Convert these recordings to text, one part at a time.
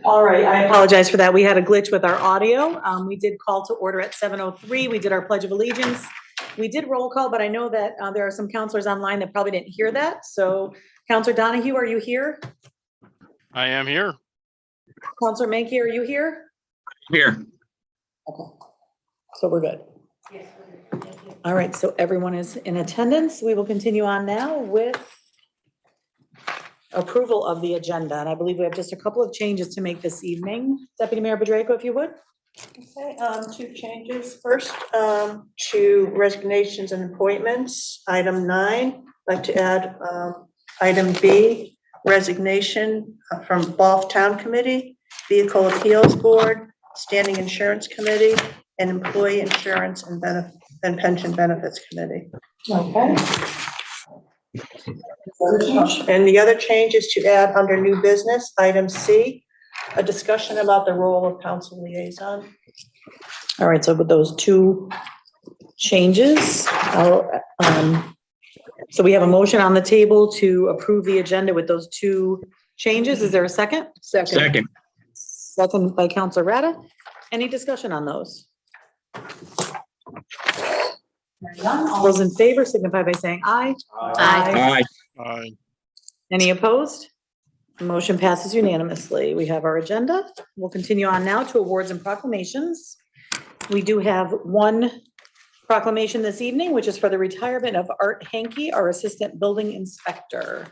All right, I apologize for that. We had a glitch with our audio. We did call to order at 7:03. We did our Pledge of Allegiance. We did roll call, but I know that there are some counselors online that probably didn't hear that. So Counselor Donahue, are you here? I am here. Counselor Mankey, are you here? Here. Okay, so we're good. All right, so everyone is in attendance. We will continue on now with approval of the agenda. And I believe we have just a couple of changes to make this evening. Deputy Mayor Bedrejko, if you would. Okay, two changes. First, to resignations and appointments. Item 9, I'd like to add item B, resignation from Bath Town Committee, Vehicle Appeals Board, Standing Insurance Committee, and Employee Insurance and Pension Benefits Committee. Okay. And the other change is to add under new business, item C, a discussion about the role of council liaison. All right, so with those two changes, so we have a motion on the table to approve the agenda with those two changes. Is there a second? Second. Second by Counselor Rada. Any discussion on those? None. All those in favor signify by saying aye. Aye. Aye. Any opposed? Motion passes unanimously. We have our agenda. We'll continue on now to awards and proclamations. We do have one proclamation this evening, which is for the retirement of Art Hankey, our Assistant Building Inspector.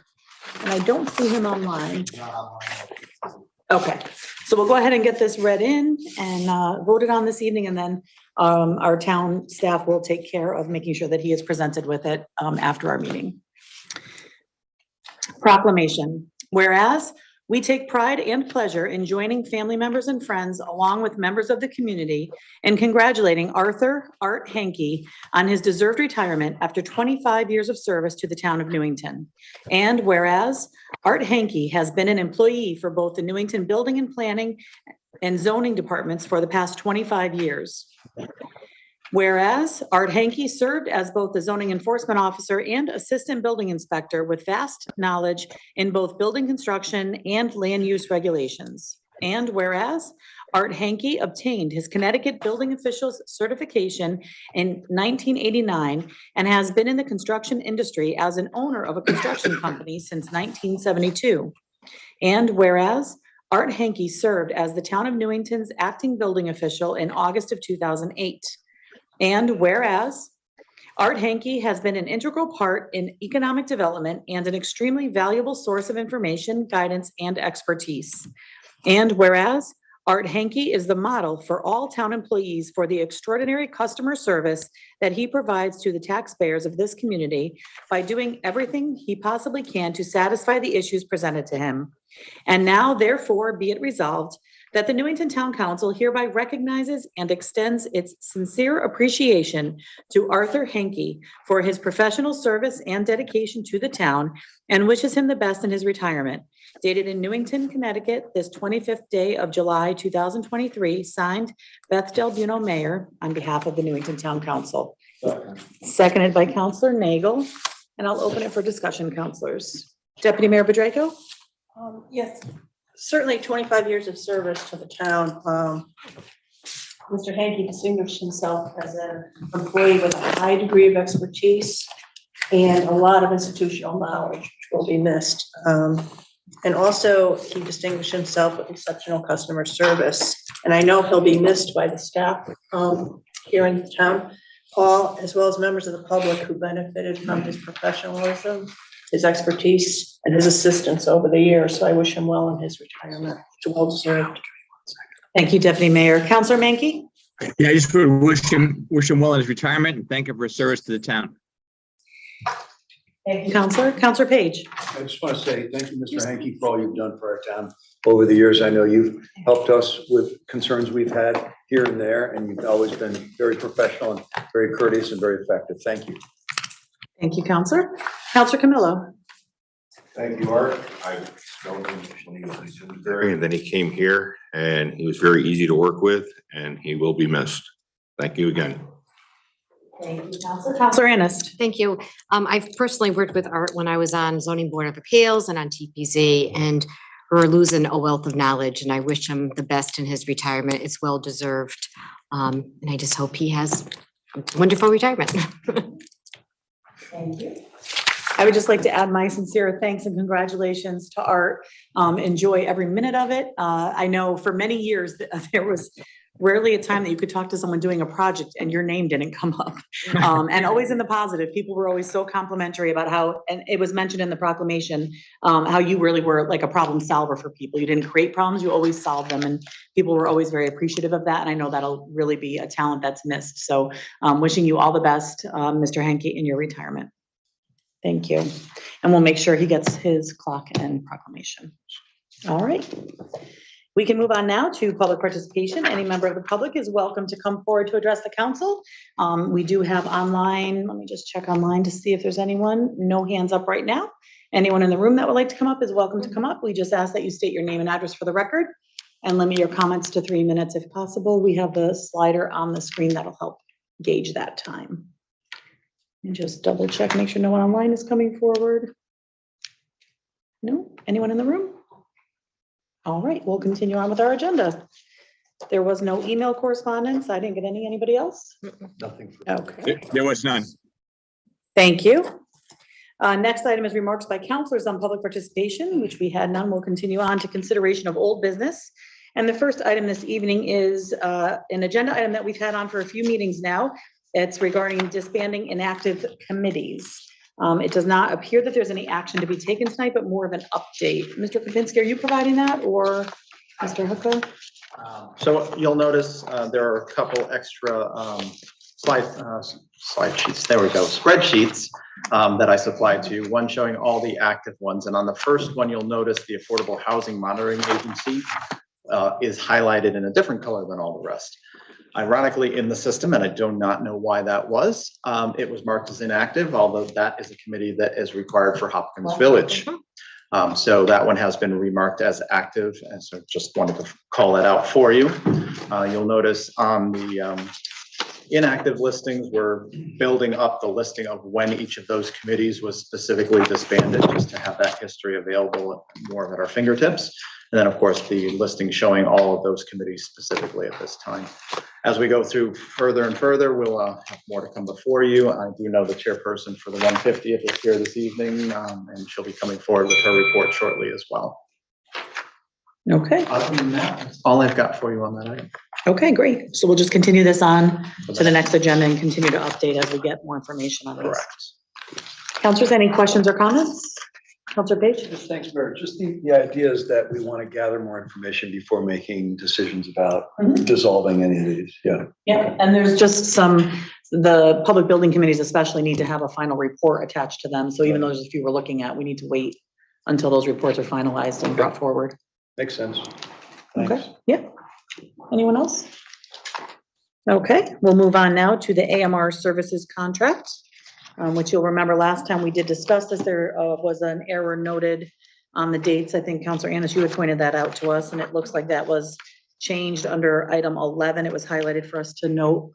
And I don't see him online. Okay, so we'll go ahead and get this read in and voted on this evening, and then our town staff will take care of making sure that he is presented with it after our meeting. Proclamation. Whereas we take pride and pleasure in joining family members and friends along with members of the community in congratulating Art Hankey on his deserved retirement after 25 years of service to the town of Newington. And whereas Art Hankey has been an employee for both the Newington Building and Planning and Zoning departments for the past 25 years. Whereas Art Hankey served as both the zoning enforcement officer and assistant building inspector with vast knowledge in both building construction and land use regulations. And whereas Art Hankey obtained his Connecticut Building Officials Certification in 1989 and has been in the construction industry as an owner of a construction company since 1972. And whereas Art Hankey served as the town of Newington's acting building official in August of 2008. And whereas Art Hankey has been an integral part in economic development and an extremely valuable source of information, guidance, and expertise. And whereas Art Hankey is the model for all town employees for the extraordinary customer service that he provides to the taxpayers of this community by doing everything he possibly can to satisfy the issues presented to him. And now, therefore, be it resolved that the Newington Town Council hereby recognizes and extends its sincere appreciation to Arthur Hankey for his professional service and dedication to the town and wishes him the best in his retirement. Dated in Newington, Connecticut, this 25th day of July, 2023, signed Beth Del Buno, Mayor, on behalf of the Newington Town Council. Seconded by Councilor Nagel, and I'll open it for discussion, councilors. Deputy Mayor Bedrejko? Yes, certainly 25 years of service to the town. Mr. Hankey distinguished himself as an employee with a high degree of expertise and a lot of institutional knowledge, which will be missed. And also, he distinguished himself with exceptional customer service. And I know he'll be missed by the staff here in the town hall, as well as members of the public who benefited from his professionalism, his expertise, and his assistance over the years. So I wish him well in his retirement. It's well deserved. Thank you, Deputy Mayor. Councilor Mankey? Yeah, I just would wish him well in his retirement and thank him for his service to the town. Thank you, Councilor. Councilor Page? I just want to say thank you, Mr. Hankey, for all you've done for our town over the years. I know you've helped us with concerns we've had here and there, and you've always been very professional and very courteous and very effective. Thank you. Thank you, Councilor. Councilor Camillo? Thank you, Art. I've known him when he was in Simsbury, and then he came here, and he was very easy to work with, and he will be missed. Thank you again. Thank you, Councilor. Councilor Anist? Thank you. I've personally worked with Art when I was on Zoning Board of Appeals and on TPZ, and we're losing a wealth of knowledge, and I wish him the best in his retirement. It's well deserved. And I just hope he has a wonderful retirement. Thank you. I would just like to add my sincere thanks and congratulations to Art. Enjoy every minute of it. I know for many years there was rarely a time that you could talk to someone doing a project and your name didn't come up. And always in the positive. People were always so complimentary about how, and it was mentioned in the proclamation, how you really were like a problem solver for people. You didn't create problems, you always solved them. And people were always very appreciative of that. And I know that'll really be a talent that's missed. So wishing you all the best, Mr. Henke, in your retirement. Thank you. And we'll make sure he gets his clock and proclamation. All right. We can move on now to public participation. Any member of the public is welcome to come forward to address the council. We do have online, let me just check online to see if there's anyone. No hands up right now. Anyone in the room that would like to come up is welcome to come up. We just ask that you state your name and address for the record and limit your comments to 3 minutes if possible. We have the slider on the screen that'll help gauge that time. And just double check, make sure no one online is coming forward. No, anyone in the room? All right, we'll continue on with our agenda. There was no email correspondence. I didn't get any. Anybody else? Nothing. Okay, There was none. thank you. Next item is remarks by counselors on public participation, which we had none. We'll continue on to consideration of old business. And the first item this evening is an agenda item that we've had on for a few meetings now. It's regarding disbanding inactive committees. It does not appear that there's any action to be taken tonight, but more of an update. Mr. Kapinski, are you providing that, or Mr. Hooker? So you'll notice there are a couple extra slide sheets. There we go. Spreadsheets that I supplied to you. One showing all the active ones, and on the first one, you'll notice the Affordable Housing Monitoring Agency is highlighted in a different color than all the rest. Ironically, in the system, and I do not know why that was, it was marked as inactive, although that is a committee that is required for Hopkins Village. So that one has been remarked as active, and so just wanted to call that out for you. You'll notice on the inactive listings, we're building up the listing of when each of those committees was specifically disbanded, just to have that history available more at our fingertips. And then, of course, the listing showing all of those committees specifically at this time. As we go through further and further, we'll have more to come before you. I do know the chairperson for the 150th is here this evening, and she'll be coming forward with her report shortly as well. Okay. Other than that, that's all I've got for you on that item. Okay, great. So we'll just continue this on to the next agenda and continue to update as we get more information on this. Correct. Councilors, any questions or comments? Councilor Page? Just thanks, Mayor. Just the idea is that we want to gather more information before making decisions about dissolving any of these. Yeah. Yeah, and there's just the public building committees especially need to have a final report attached to them. So even though there's a few we're looking at, we need to wait until those reports are finalized and brought forward. Makes sense. Okay, Thanks. yeah. Anyone else? Okay, we'll move on now to the AMR services contract, which you'll remember last time we did discuss this, there was an error noted on the dates. I think Councilor Annis, you had pointed that out to us, and it looks like that was changed under item 11. It was highlighted for us to note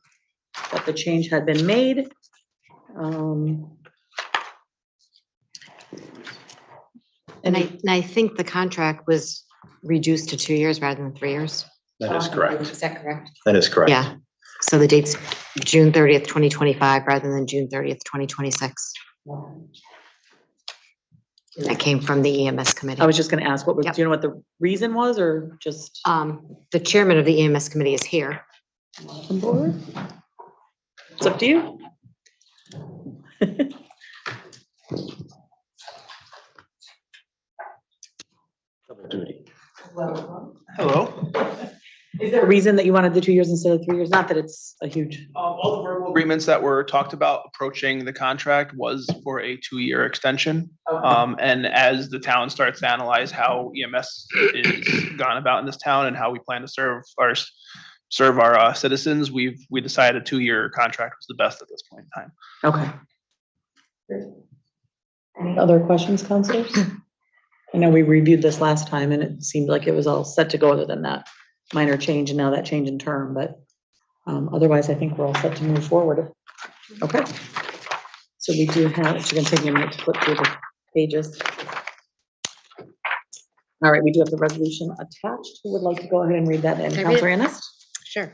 that the change had been made. And I think the contract was reduced to 2 years rather than 3 years. That is correct. Is that correct? That is correct. Yeah. So the date's June 30th, 2025, rather than June 30th, 2026. That came from the EMS committee. I was just gonna ask, what was, Yep. do you know what the reason was, or just? The chairman of the EMS committee is here. Welcome board. It's up to you. Double duty. Hello. Is there a reason that you wanted the 2 years instead of 3 years? Not that it's a huge. All the verbal agreements that were talked about approaching the contract was for a 2-year extension. And as the town starts to analyze how EMS is gone about in this town and how we plan to serve our citizens, we decided a 2-year contract was the best at this point in time. Okay. Any other questions, councilors? I know we reviewed this last time and it seemed like it was all set to go other than that minor change and now that change in term, but otherwise I think we're all set to move forward. Okay. So we do have, it's gonna take me a minute to flip through the pages. All right, we do have the resolution attached. Who would like to go ahead and read that in? Can I read it? Counselor Ennis? Sure.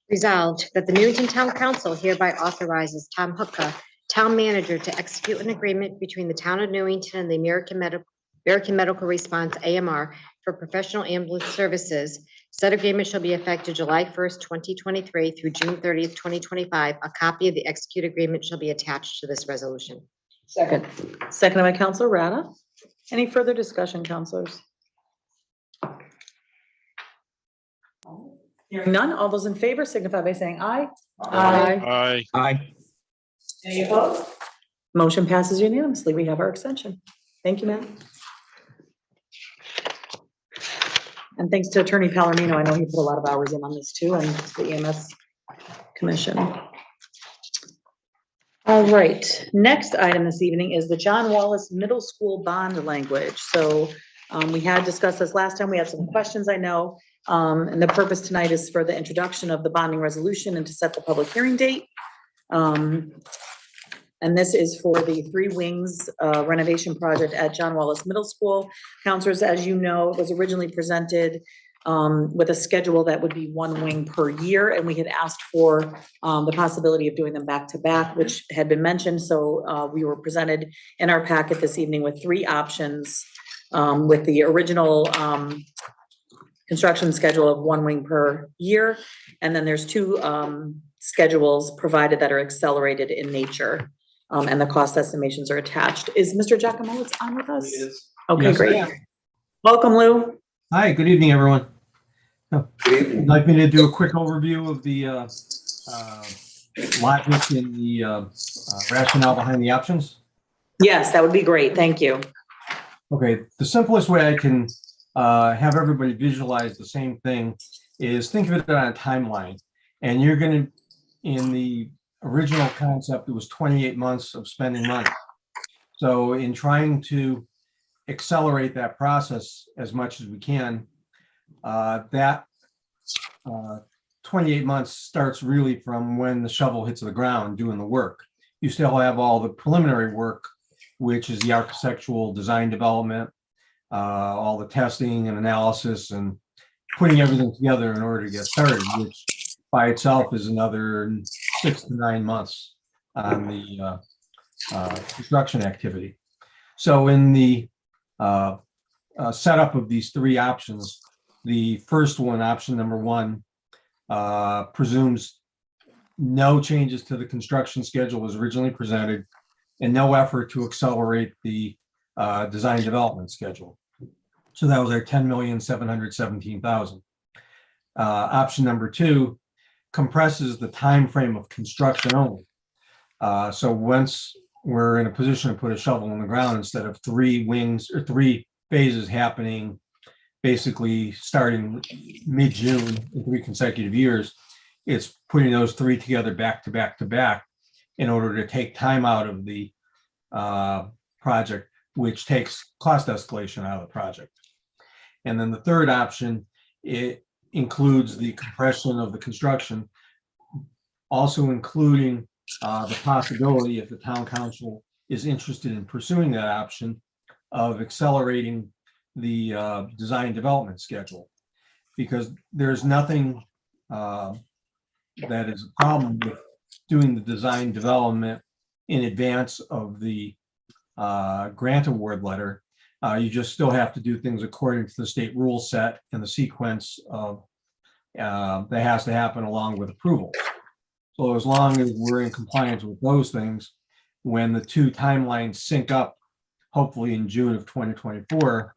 Resolved that the Newington Town Council hereby authorizes Tom Hooka, Town Manager, to execute an agreement between the Town of Newington and the American Medical Response, AMR, for professional ambulance services. Said agreement shall be effective July 1st, 2023 through June 30th, 2025. A copy of the executed agreement shall be attached to this resolution. Second. Seconded by Counselor Rada. Any further discussion, counselors? Hearing none, all those in favor signify by saying aye. Aye. Aye. Any opposed? Motion passes unanimously. We have our extension. Thank you, ma'am. And thanks to Attorney Palomino. I know he put a lot of hours in on this too, and the EMS Commission. All right, next item this evening is the John Wallace Middle School bond language. So we had discussed this last time. We had some questions, I know. And the purpose tonight is for the introduction of the bonding resolution and to set the public hearing date. And this is for the Three Wings renovation project at John Wallace Middle School. Counselors, as you know, it was originally presented with a schedule that would be one wing per year. And we had asked for the possibility of doing them back to back, which had been mentioned. So we were presented in our packet this evening with three options with the original construction schedule of one wing per year. And then there's two schedules provided that are accelerated in nature. And the cost estimations are attached. Is Mr. Giacomo on with us? It is. Okay, Yes, I great. am. Welcome, Lou. Hi, good evening, everyone. Good evening. I'd like me to do a quick overview of the logic and the rationale behind the options. Yes, that would be great. Thank you. Okay, the simplest way I can have everybody visualize the same thing is think of it on a timeline. And you're going to, in the original concept, it was 28 months of spending money. So in trying to accelerate that process as much as we can, that 28 months starts really from when the shovel hits the ground doing the work. You still have all the preliminary work, which is the architectural design development, all the testing and analysis and putting everything together in order to get started, which by itself is another 6 to 9 months on the construction activity. So in the setup of these three options, the first one, option number one, presumes no changes to the construction schedule as originally presented and no effort to accelerate the design development schedule. So that was our $10,717,000. Option number two compresses the time frame of construction only. So once we're in a position to put a shovel in the ground, instead of three wings or three phases happening, basically starting mid-June in 3 consecutive years, it's putting those three together back to back to back in order to take time out of the project, which takes cost escalation out of the project. And then the third option, it includes the compression of the construction, also including the possibility, if the town council is interested in pursuing that option, of accelerating the design development schedule, because there's nothing that is a problem with doing the design development in advance of the grant award letter. You just still have to do things according to the state rule set and the sequence of that has to happen along with approval. So as long as we're in compliance with those things, when the two timelines sync up, hopefully in June of 2024,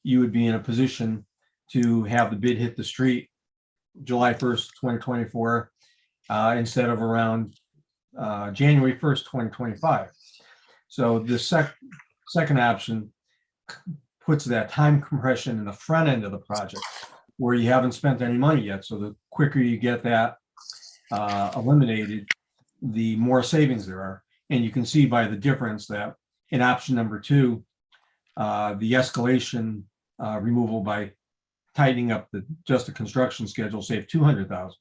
you would be in a position to have the bid hit the street July 1st, 2024, instead of around January 1st, 2025. So the second option puts that time compression in the front end of the project where you haven't spent any money yet. So the quicker you get that eliminated, the more savings there are. And you can see by the difference that in option number two, the escalation removal by tightening up just the construction schedule saved $200,000.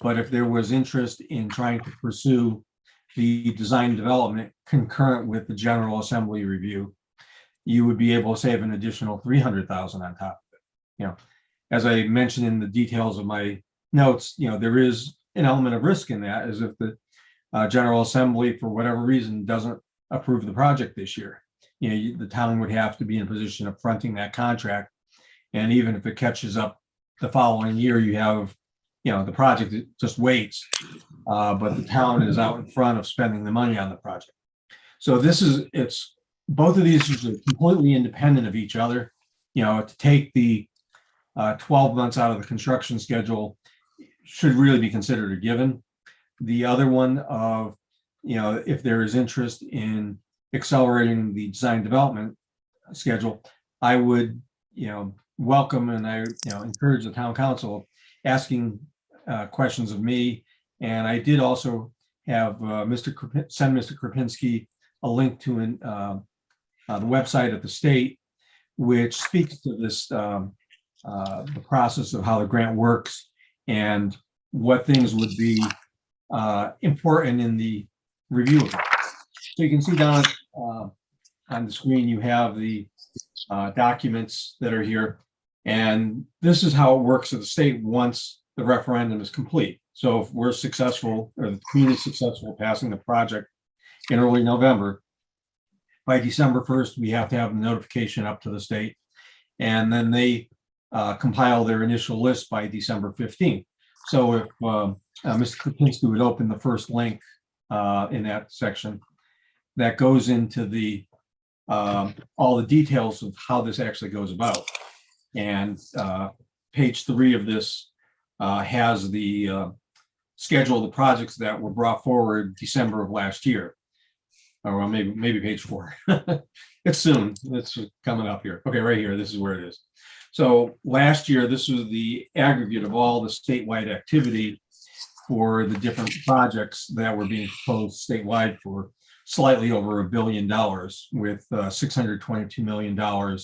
But if there was interest in trying to pursue the design development concurrent with the General Assembly review, you would be able to save an additional 300,000 on top of it. You know, as I mentioned in the details of my notes, you know, there is an element of risk in that, as if the General Assembly, for whatever reason, doesn't approve the project this year. You know, the town would have to be in a position of fronting that contract. And even if it catches up the following year, you have, you know, the project just waits. But the town is out in front of spending the money on the project. So it's both of these are completely independent of each other. You know, to take the 12 months out of the construction schedule should really be considered a given. The other one of, you know, if there is interest in accelerating the design development schedule, I would, you know, welcome and I, you know, encourage the town council asking questions of me. And I did also have send Mr. Krupinski a link to the website of the state, which speaks to this, the process of how the grant works and what things would be important in the review of it. So you can see down on the screen, you have the documents that are here. And this is how it works at the state once the referendum is complete. So if we're successful, or the community is successful passing the project in early November, by December 1st, we have to have a notification up to the state. And then they compile their initial list by December 15th. So if Mr. Krupinski would open the first link in that section, that goes into the all the details of how this actually goes about. And page 3 of this has the schedule of the projects that were brought forward December of last year. Or maybe page 4. It's soon. It's coming up here. Okay, right here. This is where it is. So last year, this was the aggregate of all the statewide activity for the different projects that were being proposed statewide for slightly over $1 billion, with $622 million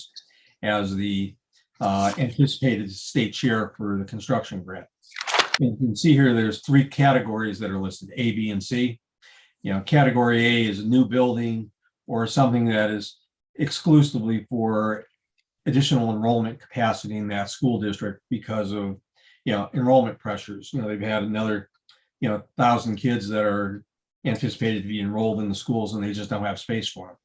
as the anticipated state share for the construction grant. And you can see here, there's 3 categories that are listed, A, B, and C. You know, category A is a new building or something that is exclusively for additional enrollment capacity in that school district because of, you know, enrollment pressures. You know, they've had another, you know, 1,000 kids that are anticipated to be enrolled in the schools and they just don't have space for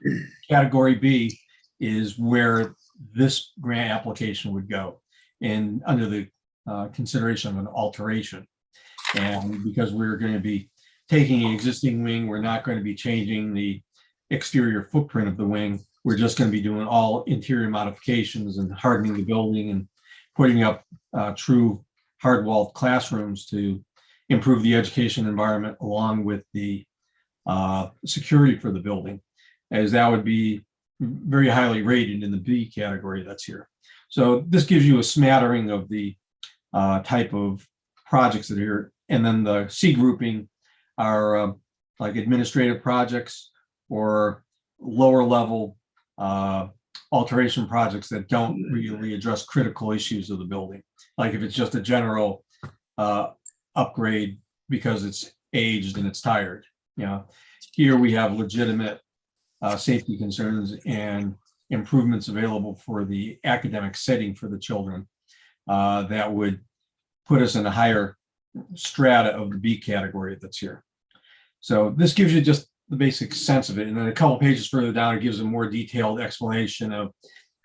them. Category B is where this grant application would go, and under the consideration of an alteration. And because we're going to be taking an existing wing, we're not going to be changing the exterior footprint of the wing. We're just going to be doing all interior modifications and hardening the building and putting up true hard-walled classrooms to improve the education environment along with the security for the building, as that would be very highly rated in the B category that's here. So this gives you a smattering of the type of projects that are here. And then the C grouping are like administrative projects or lower level alteration projects that don't really address critical issues of the building. Like if it's just a general upgrade because it's aged and it's tired. You know, here we have legitimate safety concerns and improvements available for the academic setting for the children that would put us in a higher strata of the B category that's here. So this gives you just the basic sense of it. And then a couple pages further down, it gives a more detailed explanation of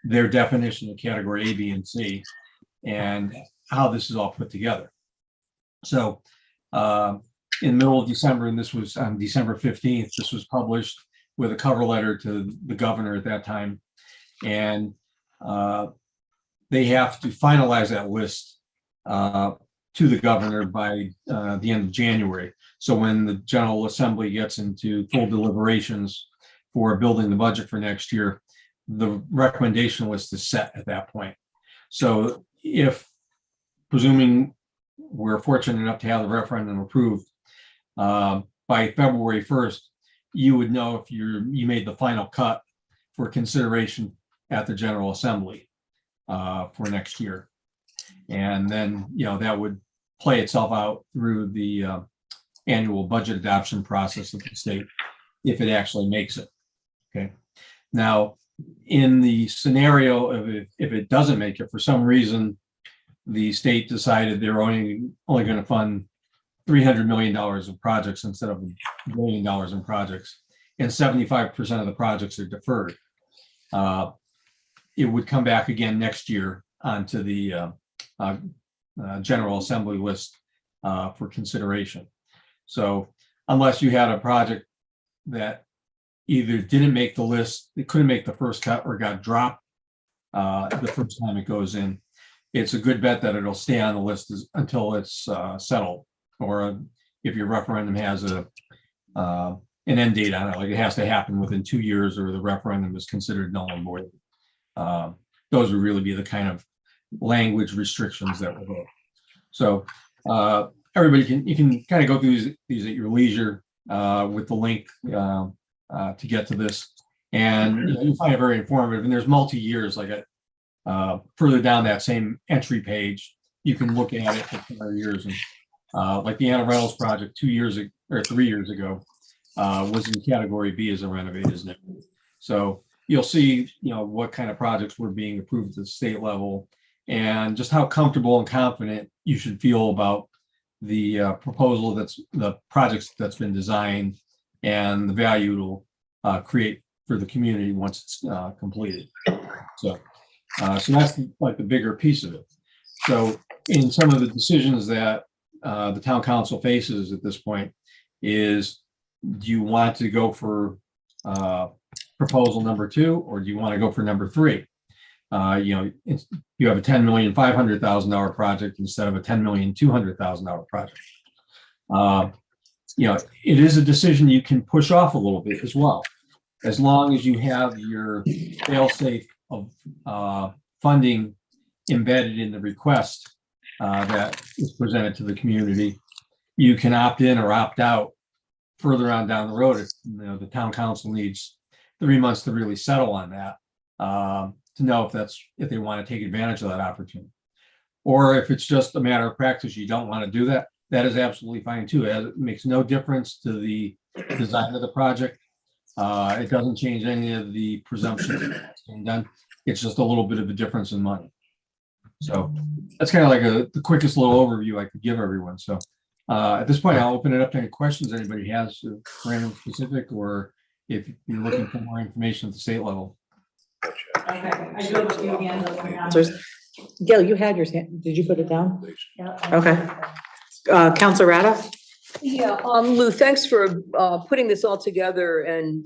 their definition of category A, B, and C, and how this is all put together. So in the middle of December, and this was on December 15th, this was published with a cover letter to the governor at that time. And they have to finalize that list to the governor by the end of January. So when the General Assembly gets into full deliberations for building the budget for next year, the recommendation list is set at that point. So if, presuming we're fortunate enough to have the referendum approved, by February 1st, you would know if you made the final cut for consideration at the General Assembly for next year. And then, you know, that would play itself out through the annual budget adoption process of the state, if it actually makes it. Okay. Now, in the scenario of if it doesn't make it, for some reason, the state decided they're only going to fund $300 million of projects instead of $1 billion in projects, and 75% of the projects are deferred. It would come back again next year onto the General Assembly list for consideration. So unless you had a project that either didn't make the list, it couldn't make the first cut, or got dropped the first time it goes in, it's a good bet that it'll stay on the list until it's settled. Or if your referendum has an end date on it, like it has to happen within 2 years, or the referendum is considered null and void. Those would really be the kind of language restrictions that will go. So everybody you can kind of go through these at your leisure with the link to get to this, and you find it very informative. And there's multi-years, like further down that same entry page, you can look at it for 4 years. And like the Anna Reynolds project 2 years or 3 years ago was in category B as a renovated now. So you'll see, what kind of projects were being approved at the state level, and just how comfortable and confident you should feel about the proposal the projects that's been designed, and the value it'll create for the community once it's completed. So that's like the bigger piece of it. So in some of the decisions that the town council faces at this point is, do you want to go for proposal number 2, or do you want to go for number 3? You have a $10,500,000 project instead of a $10,200,000 project. It is a decision you can push off a little bit as well, as long as you have your fail-safe of funding embedded in the request that is presented to the community. You can opt in or opt out further on down the road if the town council needs 3 months to really settle on that, to know if they want to take advantage of that opportunity. Or if it's just a matter of practice, you don't want to do that, that is absolutely fine too. It makes no difference to the design of the project. It doesn't change any of the presumptions that's being done. It's just a little bit of a difference in money. So that's kind of like the quickest little overview I could give everyone. So at this point, I'll open it up to any questions anybody has for anything specific, or if you're looking for more information at the state level. Okay, I do have a few hands up right now. Gail, you had yours. Did you put it down? Yeah. Okay. Counselor Rada? Yeah, Lou, thanks for putting this all together and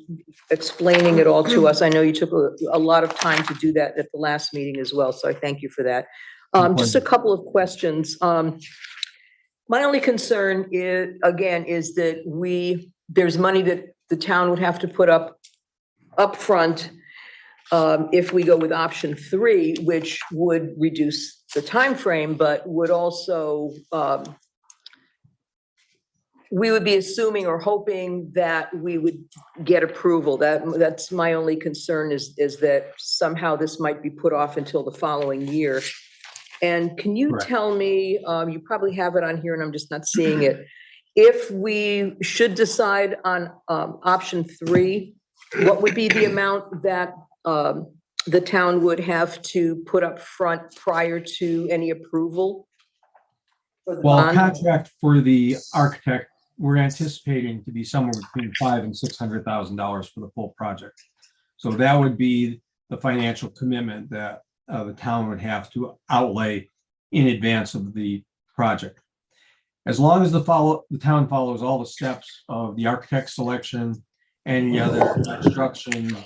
explaining it all to us. I know you took a lot of time to do that at the last meeting as well, so I thank you for that. Just a couple of questions. My only concern is that there's money that the town would have to put up front if we go with option 3, which would reduce the time frame, but would also we would be assuming or hoping that we would get approval. That's my only concern is that somehow this might be put off until the following year. And can you tell me, you probably have it on here and I'm just not seeing it, if we should decide on option 3, what would be the amount that the town would have to put up front prior to any approval? Well, contract for the architect, we're anticipating to be somewhere between $500,000 and $600,000 for the full project. So that would be the financial commitment that the town would have to outlay in advance of the project. As long as the town follows all the steps of the architect selection, any other construction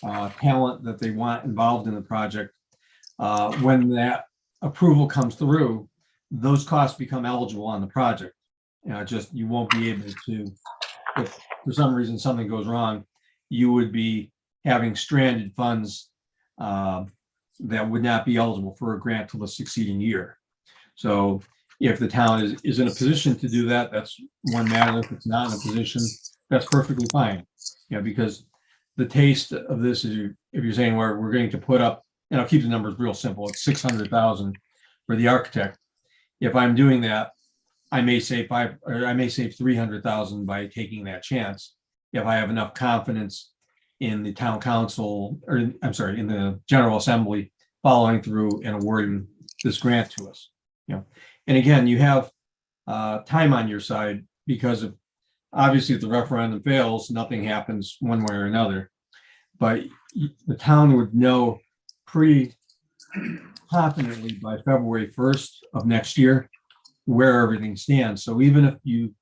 talent that they want involved in the project, when that approval comes through, those costs become eligible on the project. You won't be able to, if for some reason something goes wrong, you would be having stranded funds that would not be eligible for a grant till the succeeding year. So if the town is in a position to do that, that's one matter. If it's not in a position, that's perfectly fine. Because the taste of this is, if you're saying we're going to put up, and I'll keep the numbers real simple, it's 600,000 for the architect. If I'm doing that, I may save 300,000 by taking that chance if I have enough confidence in the town council, or I'm sorry, in the General Assembly, following through and awarding this grant to us. And again, you have time on your side, because of, obviously, if the referendum fails, nothing happens one way or another. But the town would know pretty confidently by February 1st of next year where everything stands. So even if the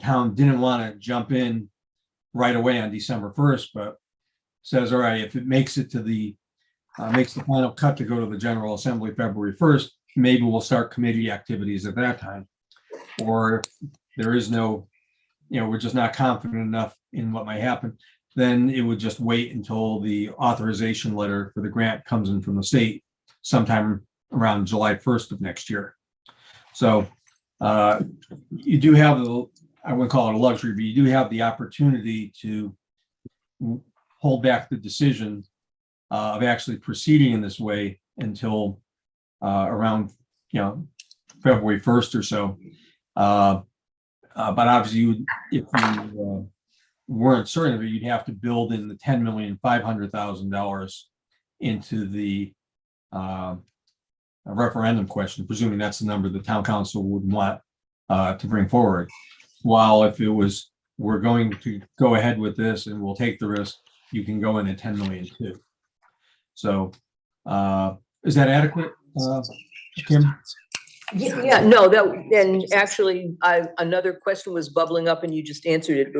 town didn't want to jump in right away on December 1st, but says, all right, if it makes it to makes the final cut to go to the General Assembly February 1st, maybe we'll start committee activities at that time. Or there is no, we're just not confident enough in what might happen, then it would just wait until the authorization letter for the grant comes in from the state sometime around July 1st of next year. So you do have I wouldn't call it a luxury, but you do have the opportunity to hold back the decision of actually proceeding in this way until around, February 1st or so. But obviously, if you weren't certain of it, you'd have to build in the $10,500,000 into the referendum question, presuming that's the number the town council would want to bring forward. While if it was, we're going to go ahead with this and we'll take the risk, you can go in at 10 million too. So is that adequate, Kim? Yeah, no, and actually, another question was bubbling up and you just answered it,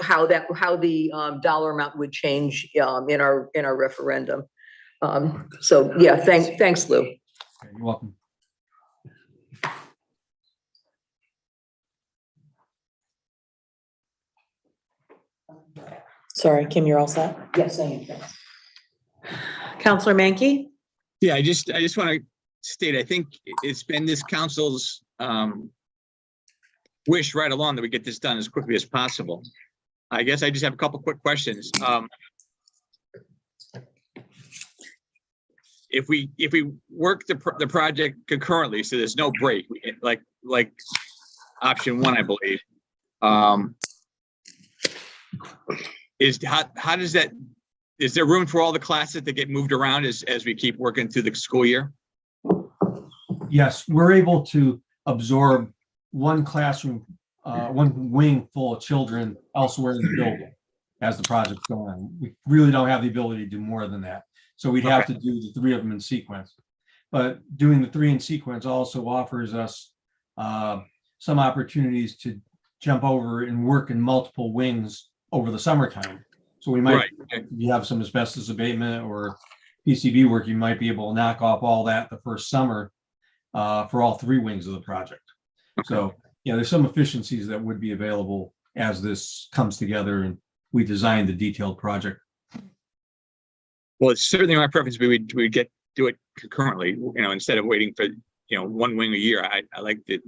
how the dollar amount would change in our referendum. So yeah, thanks, Lou. Okay, you're welcome. Sorry, Kim, you're all set? Yes, I am. Counselor Mankey? Yeah, I just want to state, I think it's been this council's wish right along that we get this done as quickly as possible. I guess I just have a couple quick questions. If we work the project concurrently, so there's no break, like option one, I believe, how does that, is there room for all the classes to get moved around as we keep working through the school year? Yes, we're able to absorb one classroom, one wing full of children elsewhere in the building as the project's going on. We really don't have the ability to do more than that. So we'd have to do the three of them in sequence. But doing the three in sequence also offers us some opportunities to jump over and work in multiple wings over the summertime. So we might, if you have some asbestos abatement or PCB work, you might be able to knock off all that the first summer for all three wings of the project. So yeah, there's some efficiencies that would be available as this comes together and we design the detailed project. Well, it's certainly my preference. We do it concurrently, instead of waiting for, one wing a year. I like the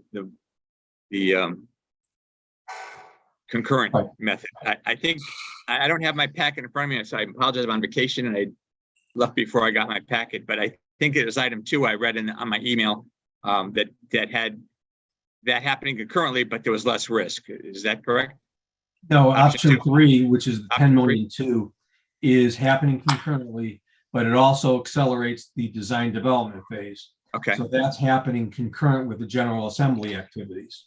concurrent method. I think I don't have my packet in front of me, so I apologize. I'm on vacation and I left before I got my packet, but I think it was item 2 I read on my email that had that happening concurrently, but there was less risk. Is that correct? No, option 3, which is the 10 million two, is happening concurrently, but it also accelerates the design development phase. Okay. So that's happening concurrent with the General Assembly activities.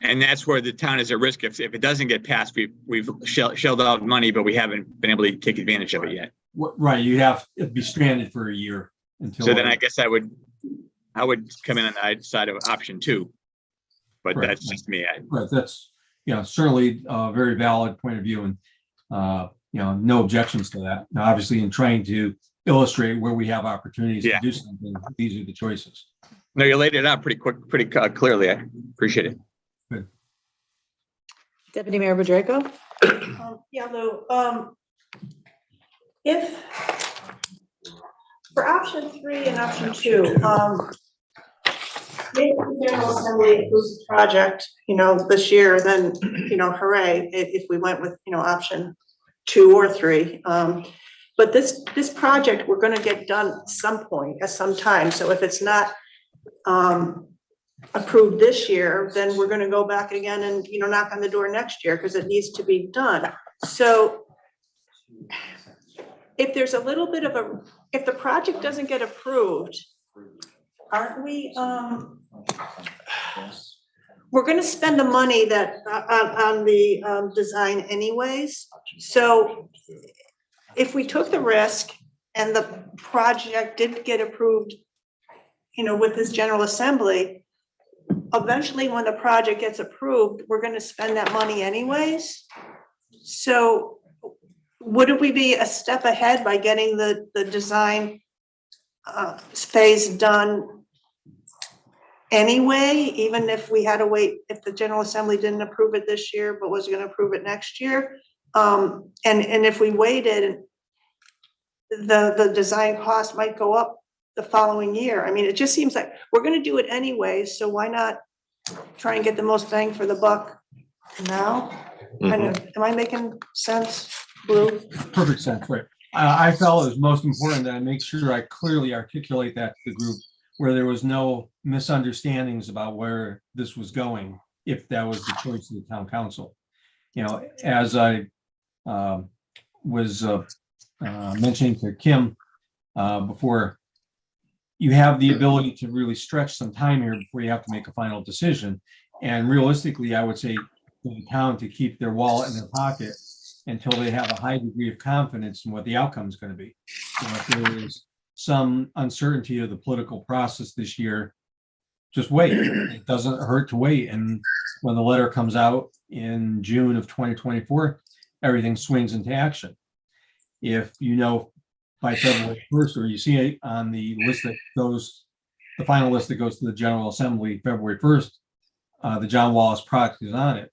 And that's where the town is at risk. If it doesn't get passed, we've shelled out money, but we haven't been able to take advantage of it yet. Right. You'd have to be stranded for a year until. So then I guess I would come in on the side of option 2, but that's just me. Right. That's, certainly a very valid point of view, and, no objections to that. Now, obviously, in trying to illustrate where we have opportunities to do something, these are the choices. No, you laid it out pretty clearly. I appreciate it. Good. Deputy Mayor Boudreau? Yeah, Lou, if for option 3 and option 2, if the General Assembly approves the project, this year, then, hooray, if we went with, option 2 or 3. But this project, we're gonna get done at some point, at some time. So if it's not approved this year, then we're gonna go back again and, knock on the door next year because it needs to be done. So if there's a little bit of a, if the project doesn't get approved, aren't we, we're gonna spend the money that, on the, design anyways. So if we took the risk and the project did get approved, with this General Assembly, eventually when the project gets approved, we're gonna spend that money anyways. So wouldn't we be a step ahead by getting the design phase done anyway, even if we had to wait, if the General Assembly didn't approve it this year, but was gonna approve it next year? And if we waited, the design cost might go up the following year. I mean, it just seems like we're gonna do it anyway, so why not try and get the most bang for the buck now? Am I making sense, Blue? Perfect sense, right. I felt it was most important that I make sure I clearly articulate that to the group where there was no misunderstandings about where this was going, if that was the choice of the town council. As I was mentioning to Kim before, you have the ability to really stretch some time here before you have to make a final decision. And realistically, I would say to the town to keep their wallet in their pocket until they have a high degree of confidence in what the outcome is going to be. If there is some uncertainty of the political process this year, just wait. It doesn't hurt to wait. And when the letter comes out in June of 2024, everything swings into action. If by February 1st, or you see it on the list that goes, the final list that goes to the General Assembly February 1st, the John Wallace project is on it,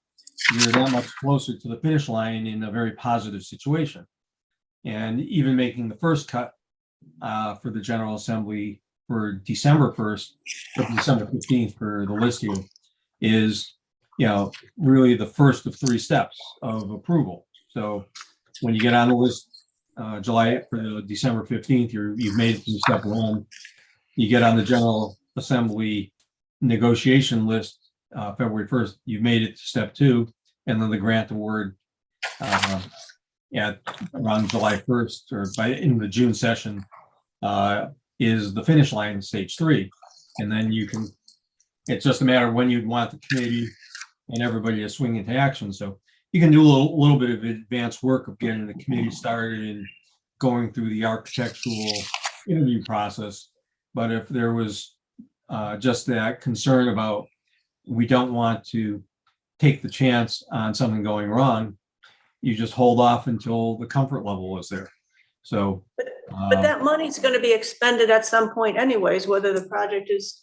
you're that much closer to the finish line in a very positive situation. And even making the first cut for the General Assembly for December 1st, or December 15th for the list here, is really the first of 3 steps of approval. So when you get on the list July for the December 15th, you've made it through step 1. You get on the General Assembly negotiation list February 1st, you've made it to step 2, and then the grant award around July 1st or in the June session is the finish line, stage 3. And then it's just a matter of when you'd want the committee and everybody to swing into action. So you can do a little bit of advanced work of getting the committee started and going through the architectural interview process. But if there was just that concern about, we don't want to take the chance on something going wrong, you just hold off until the comfort level is there. So, but that money's going to be expended at some point anyways, whether the project is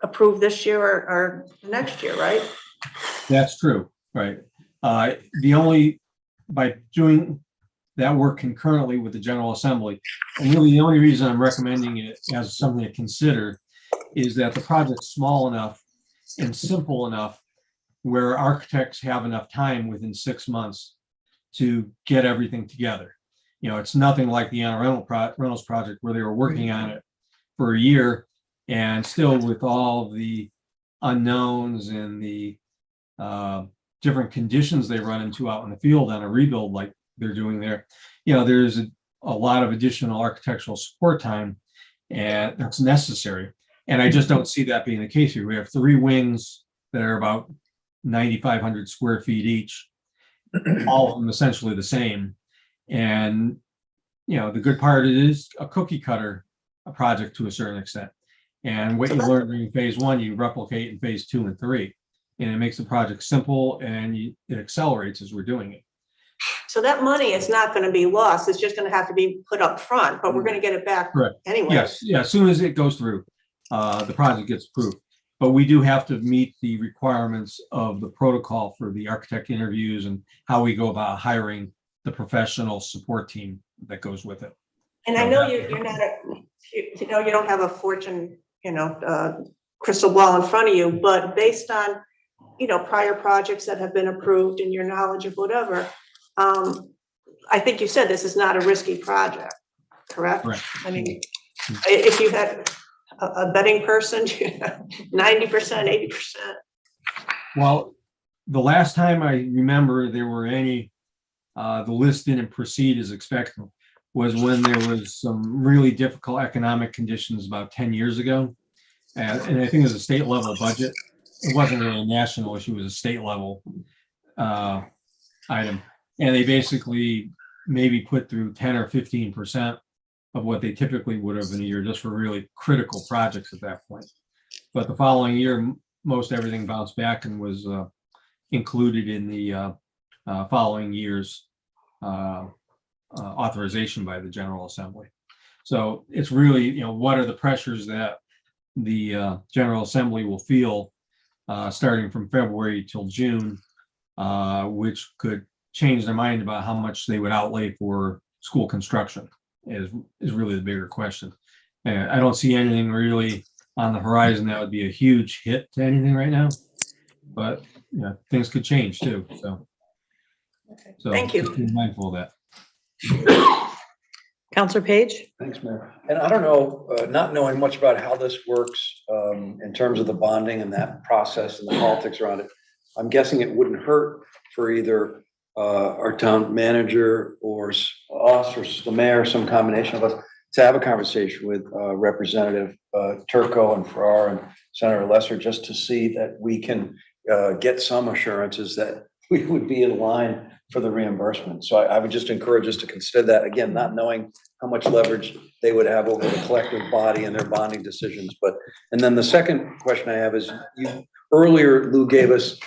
approved this year or next year, right? That's true, right? By doing that work concurrently with the General Assembly, and really the only reason I'm recommending it as something to consider is that the project's small enough and simple enough where architects have enough time within 6 months to get everything together. It's nothing like the Anna Reynolds project where they were working on it for a year, and still with all the unknowns and the different conditions they run into out in the field on a rebuild like they're doing there, there's a lot of additional architectural support time, and that's necessary. And I just don't see that being the case here. We have 3 wings that are about 9,500 square feet each, all of them essentially the same. And, the good part is a cookie cutter project to a certain extent. And what you learn during phase 1, you replicate in phase 2 and 3. And it makes the project simple and it accelerates as we're doing it. So that money is not going to be lost. It's just going to have to be put up front, but we're going to get it back anyway. Yes. Yeah. As soon as it goes through, the project gets approved. But we do have to meet the requirements of the protocol for the architect interviews and how we go about hiring the professional support team that goes with it. And I know you're not, you don't have a fortune, crystal ball in front of you, but based on, prior projects that have been approved and your knowledge of whatever, I think you said this is not a risky project, correct? Right. I mean, if you had a betting person, 90%, 80%. Well, the last time I remember there were any the list didn't proceed as expected was when there was some really difficult economic conditions about 10 years ago. And I think it was a state level budget. It wasn't really a national issue, it was a state level item. And they basically maybe put through 10 or 15% of what they typically would have in a year just for really critical projects at that point. But the following year, most everything bounced back and was included in the following year's authorization by the General Assembly. So it's really, what are the pressures that the General Assembly will feel starting from February till June, which could change their mind about how much they would outlay for school construction is really the bigger question. I don't see anything really on the horizon that would be a huge hit to anything right now, but things could change too. So Thank you. just be mindful of that. Counselor Page? Thanks, Mayor. And I don't know, not knowing much about how this works in terms of the bonding and that process and the politics around it, I'm guessing it wouldn't hurt for either our town manager or us or the mayor, some combination of us, to have a conversation with Representative Turco and Farrar and Senator Lesser, just to see that we can get some assurances that we would be in line for the reimbursement. So I would just encourage us to consider that, again, not knowing how much leverage they would have over the collective body and their bonding decisions. And then the second question I have is, earlier Lou gave us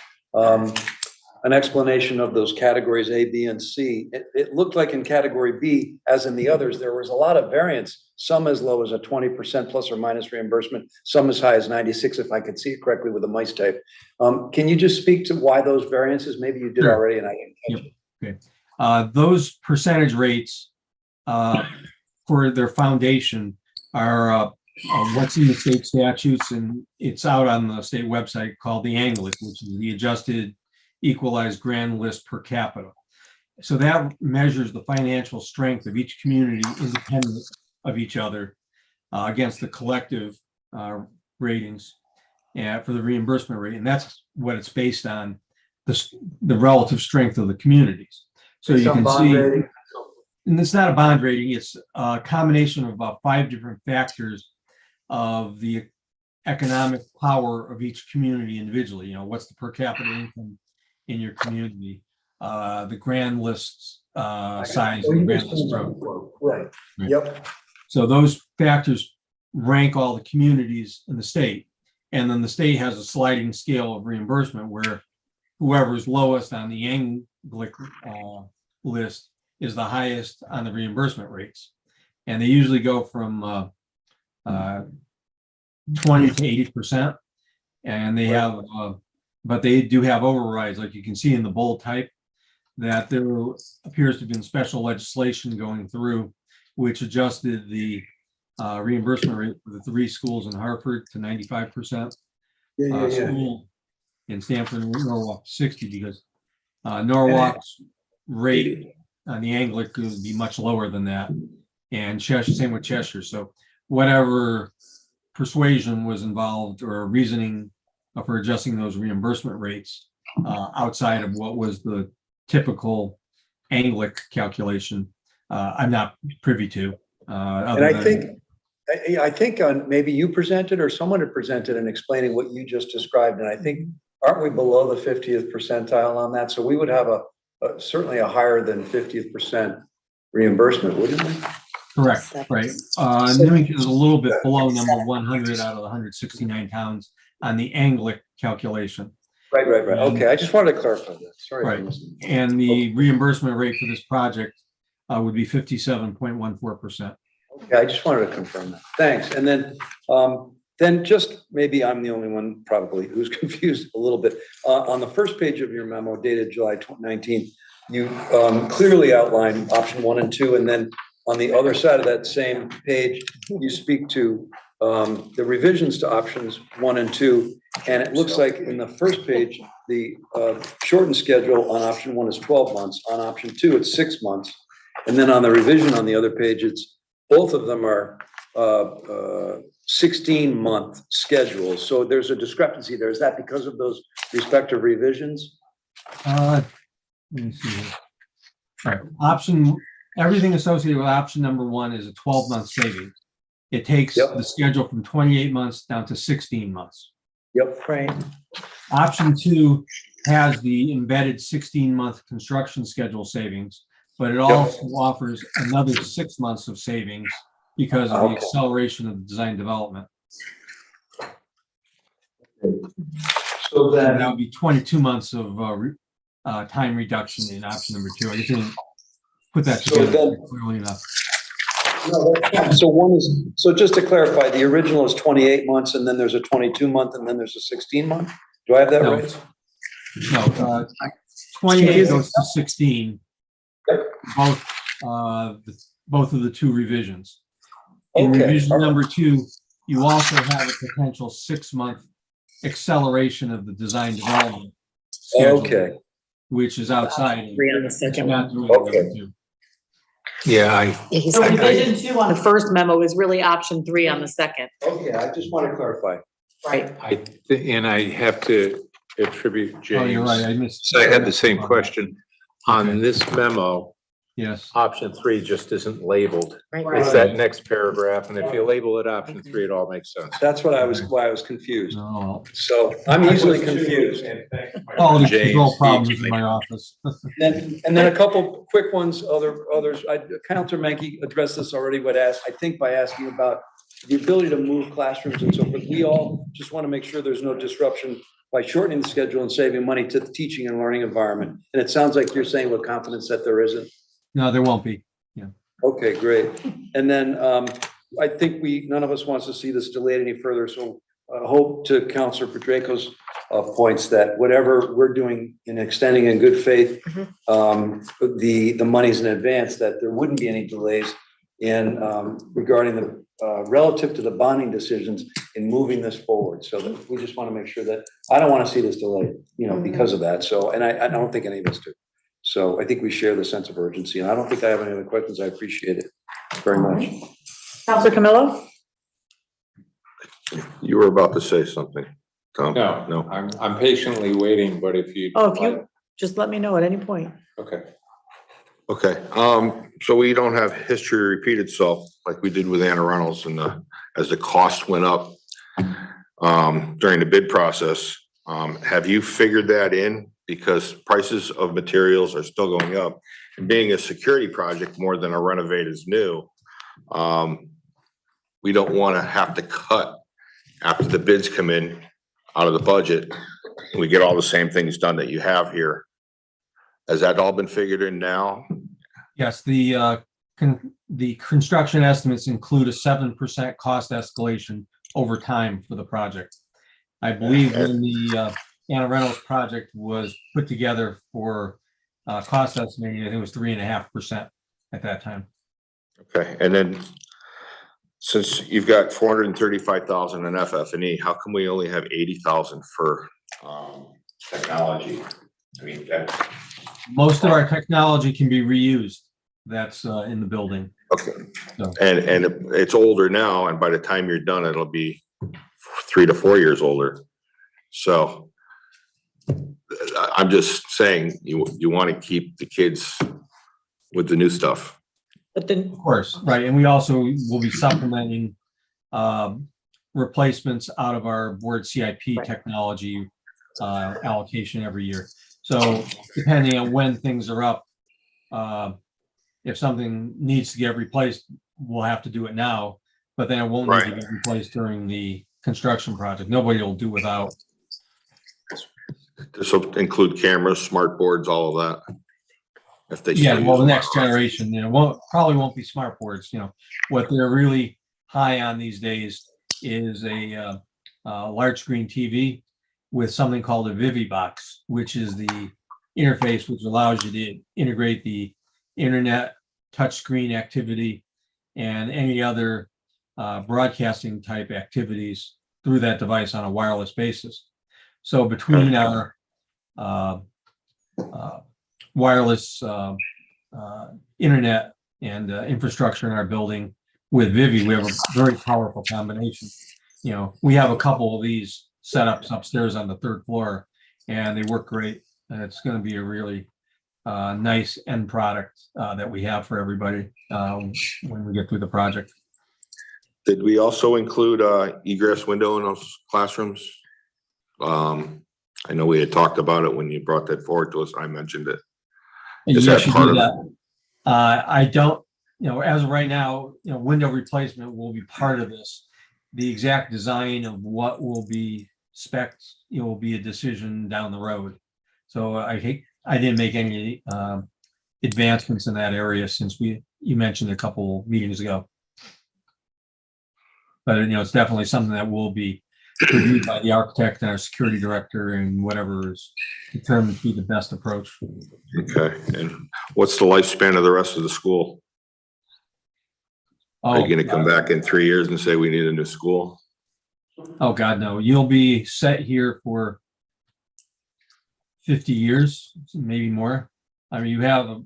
an explanation of those categories A, B, and C. It looked like in category B, as in the others, there was a lot of variance, some as low as a 20% plus or minus reimbursement, some as high as 96, if I could see it correctly with the mice type. Can you just speak to why those variances? Maybe you did already and I didn't catch it. Okay. Those percentage rates for their foundation are what's in the state statutes, and it's out on the state website called the ANGLIC, which is the Adjusted Equalized Grand List per capita. So that measures the financial strength of each community independent of each other against the collective ratings for the reimbursement rate. And that's what it's based on, the relative strength of the communities. So you can see, and it's not a bond rating, it's a combination of about 5 different factors of the economic power of each community individually. What's the per capita income in your community, the grand list size, and the grand list growth. Right. Yep. So those factors rank all the communities in the state, and then the state has a sliding scale of reimbursement where whoever's lowest on the ANGLIC list is the highest on the reimbursement rates, and they usually go from 20 to 80%, and they have. But they do have overrides, like you can see in the bold type, that there appears to have been special legislation going through, which adjusted the reimbursement rate for the 3 schools in Hartford to 95%. School in Stamford and Norwalk 60, because Norwalk's rate on the ANGLIC would be much lower than that, and Cheshire, same with Cheshire. So whatever persuasion was involved or reasoning for adjusting those reimbursement rates outside of what was the typical ANGLIC calculation, I'm not privy to. And I think maybe you presented or someone had presented in explaining what you just described. And I think, aren't we below the 50th percentile on that? So we would have certainly a higher than 50th percent reimbursement, wouldn't we? Correct, right. Newington is a little bit below number 100 out of the 169 towns on the ANGLIC calculation. Right. Okay, I just wanted to clarify that. Sorry. Right. And the reimbursement rate for this project would be 57.14%. Okay, I just wanted to confirm that. Thanks. And then just maybe I'm the only one probably who's confused a little bit. On the first page of your memo dated July 19th, you clearly outline option 1 and 2, and then on the other side of that same page, you speak to the revisions to options 1 and 2, and it looks like in the first page, the shortened schedule on option 1 is 12 months. On option 2, it's 6 months. And then on the revision on the other page, both of them are 16-month schedules. So there's a discrepancy there. Is that because of those respective revisions? Let me see here. Right. Option, everything associated with option number 1 is a 12-month savings. It takes Yep. the schedule from 28 months down to 16 months. Yep. Right. Option 2 has the embedded 16-month construction schedule savings, but it also offers another 6 months of savings because of the Okay. acceleration of the design development. So That then, would be 22 months of time reduction in option number 2. I just didn't put that So together then- clearly enough. no, that's fine. So one is, so just to clarify, the original is 28 months and then there's a 22-month and then there's a 16-month? Do I have that No, right? No, 28 goes to 16. Both, both of the 2 revisions. In Okay, revision all right. number 2, you also have a potential 6-month acceleration of the design development schedule, Okay, which is outside. of- Three on the it's second not one. doing number Okay. 2. Yeah, Yeah, he's- So revision 2 on the first memo is really option 3 on the second. okay, I just want to clarify. Right. And I have to attribute Oh, you're right, James. I missed. So I had the same question. Okay. On this memo, Yes, option 3 just isn't labeled. Right. It's that next paragraph, and if you label it option 3, it all makes sense. That's what why I was confused. no, So I'm easily confused. quality James, control problems you- in my office. And then a couple quick ones, others, Counselor Menke addressed this already, but I think by asking about the ability to move classrooms and so forth. We all just want to make sure there's no disruption by shortening the schedule and saving money to the teaching and learning environment. And it sounds like you're saying with confidence that there isn't. No, there won't be. Okay, great. And then I think none of us wants to see this delayed any further, so I hope to Counselor Pedraco's points that whatever we're doing in extending in good faith, the monies in advance, that there wouldn't be any delays in regarding the relative to the bonding decisions in moving this forward. So that we just want to make sure that, I don't want to see this delayed, because of that. So, and I don't think any of us do. So I think we share the sense of urgency, and I don't think I have any other questions. I appreciate it very much. Counselor Camillo? You were about to say something, Tom? No, No. I'm patiently waiting, but if you. Oh, if you, just let me know at any point. Okay. Okay, so we don't have history repeat itself like we did with Anna Reynolds as the cost went up during the bid process. Have you figured that in? Because prices of materials are still going up, and being a security project more than a renovate is new. We don't want to have to cut after the bids come in out of the budget, and we get all the same things done that you have here. Has that all been figured in now? Yes, the construction estimates include a 7% cost escalation over time for the project. I believe when the Anna Reynolds project was put together for cost estimating, I think it was 3.5% at that time. Okay, and then since you've got 435,000 in FF&E, how come we only have 80,000 for technology? I mean, that, Most of our technology can be reused. That's in the building. okay, So- and it's older now, and by the time you're done, it'll be 3 to 4 years older. So I'm just saying, you want to keep the kids with the new stuff. But then, Of course, right, and we also will be supplementing replacements out of our board CIP technology allocation every year. So depending on when things are up, if something needs to get replaced, we'll have to do it now, but then it won't need to get replaced during the construction project. Nobody will do without. This will include cameras, smart boards, all of that. If they Yeah, still well, the use next generation, probably won't be smart boards. What they're really high on these days is a large screen TV with something called a Vivi box, which is the interface which allows you to integrate the internet, touchscreen activity, and any other broadcasting type activities through that device on a wireless basis. So between our wireless internet and infrastructure in our building with Vivi, we have a very powerful combination. We have a couple of these setups upstairs on the 3rd floor, and they work great. And it's going to be a really nice end product that we have for everybody when we get through the project. Did we also include egress window in those classrooms? I know we had talked about it when you brought that forward to us. I mentioned it. Is Yes, that you part do of it? that. I don't, as of right now, window replacement will be part of this. The exact design of what will be spec'd, will be a decision down the road. So I didn't make any advancements in that area since you mentioned a couple meetings ago. But it's definitely something that will be reviewed by the architect and our security director and whatever is determined to be the best approach. Okay, and what's the lifespan of the rest of the school? Are you gonna come back in 3 years and say we need a new school? Oh, God, no. You'll be set here for 50 years, maybe more. I mean, you have, a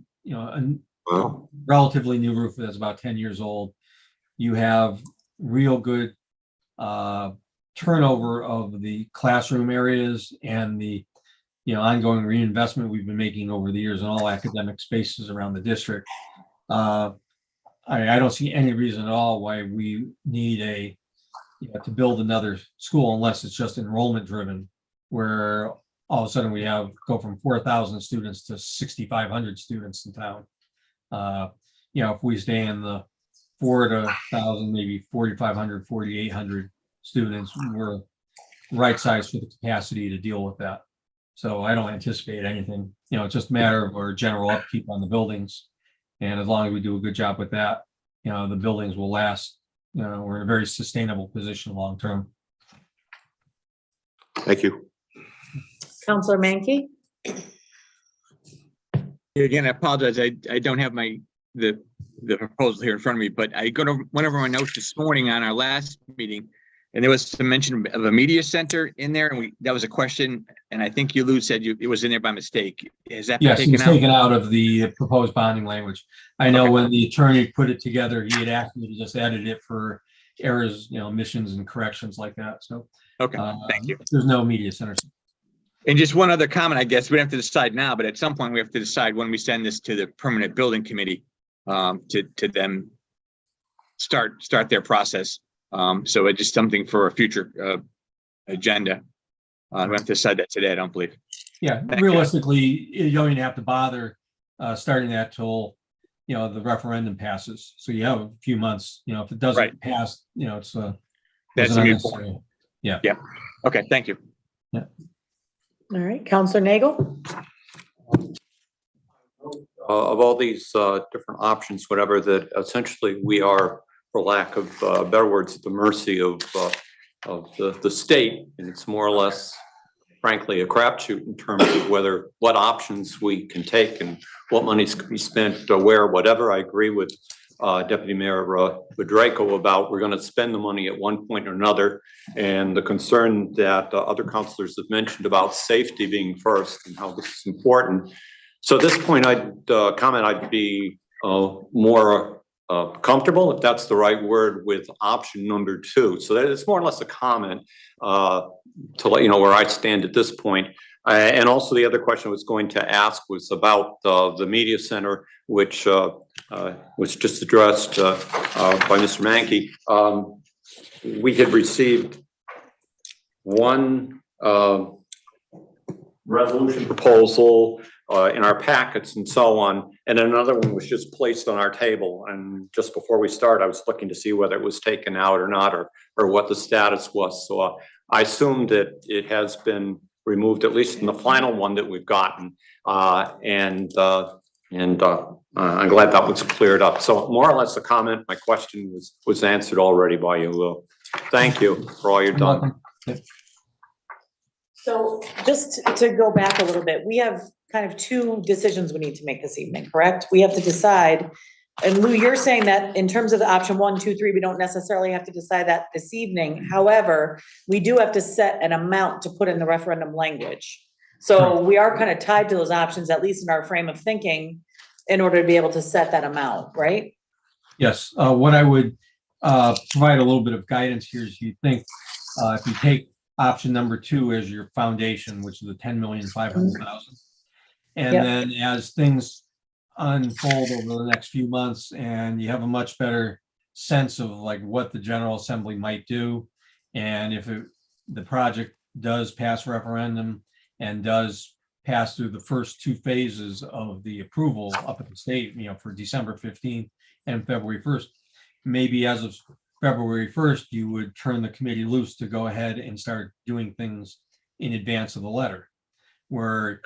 Well, relatively new roof that's about 10 years old. You have real good turnover of the classroom areas and the, ongoing reinvestment we've been making over the years in all academic spaces around the district. I don't see any reason at all why we need to build another school unless it's just enrollment driven, where all of a sudden we go from 4,000 students to 6,500 students in town. If we stay in the 4,000, maybe 4,500, 4,800 students, we're right sized for the capacity to deal with that. So I don't anticipate anything. It's just a matter of our general upkeep on the buildings. And as long as we do a good job with that, the buildings will last. We're in a very sustainable position long term. thank you. Counselor Manke? Again, I apologize. I don't have the proposal here in front of me, but I went over my notes this morning on our last meeting, and there was some mention of a media center in there, and that was a question, and I think Lou said it was in there by mistake. Is that Yes, it taken was out? taken out of the proposed bonding language. I know when the attorney put it together, he had asked me to just edit it for errors, omissions and corrections like that. So Okay, thank you. there's no media centers. And just one other comment, I guess we don't have to decide now, but at some point we have to decide when we send this to the permanent building committee to them start their process. So it's just something for a future agenda. We have to decide that today, I don't believe. Yeah, Thank you. realistically, you don't even have to bother starting that till, the referendum passes. So you have a few months, if it doesn't pass, it's That's an a good unnecessary. point. Yeah. Okay, thank you. All right, Counselor Nagel? Of all these different options, whatever, that essentially we are, for lack of better words, at the mercy of the state, and it's more or less, frankly, a crapshoot in terms of what options we can take and what money's can be spent where, whatever. I agree with Deputy Mayor Draco about we're going to spend the money at one point or another, and the concern that other councilors have mentioned about safety being first and how this is important. So at this point, I'd be more comfortable, if that's the right word, with option number 2. So that is more or less a comment to let you know where I stand at this point. And also the other question I was going to ask was about the media center, which was just addressed by Mr. Mankey. We had received one resolution proposal in our packets and so on, and another one was just placed on our table. And just before we start, I was looking to see whether it was taken out or not, or what the status was. So I assumed that it has been removed, at least in the final one that we've gotten. And I'm glad that was cleared up. So more or less a comment. My question was answered already by you, Lou. Thank you for all you've done. So just to go back a little bit, we have kind of 2 decisions we need to make this evening, correct? We have to decide, and Lou, you're saying that in terms of the option 1, 2, 3, we don't necessarily have to decide that this evening. However, we do have to set an amount to put in the referendum language. So we are kind of tied to those options, at least in our frame of thinking, in order to be able to set that amount, right? Yes, what I would provide a little bit of guidance here is you think if you take option number 2 as your foundation, which is the 10,500,000, And Yep. then as things unfold over the next few months and you have a much better sense of like what the General Assembly might do. And if the project does pass referendum and does pass through the first two phases of the approval up at the state, for December 15th and February 1st, maybe as of February 1st, you would turn the committee loose to go ahead and start doing things in advance of the letter, where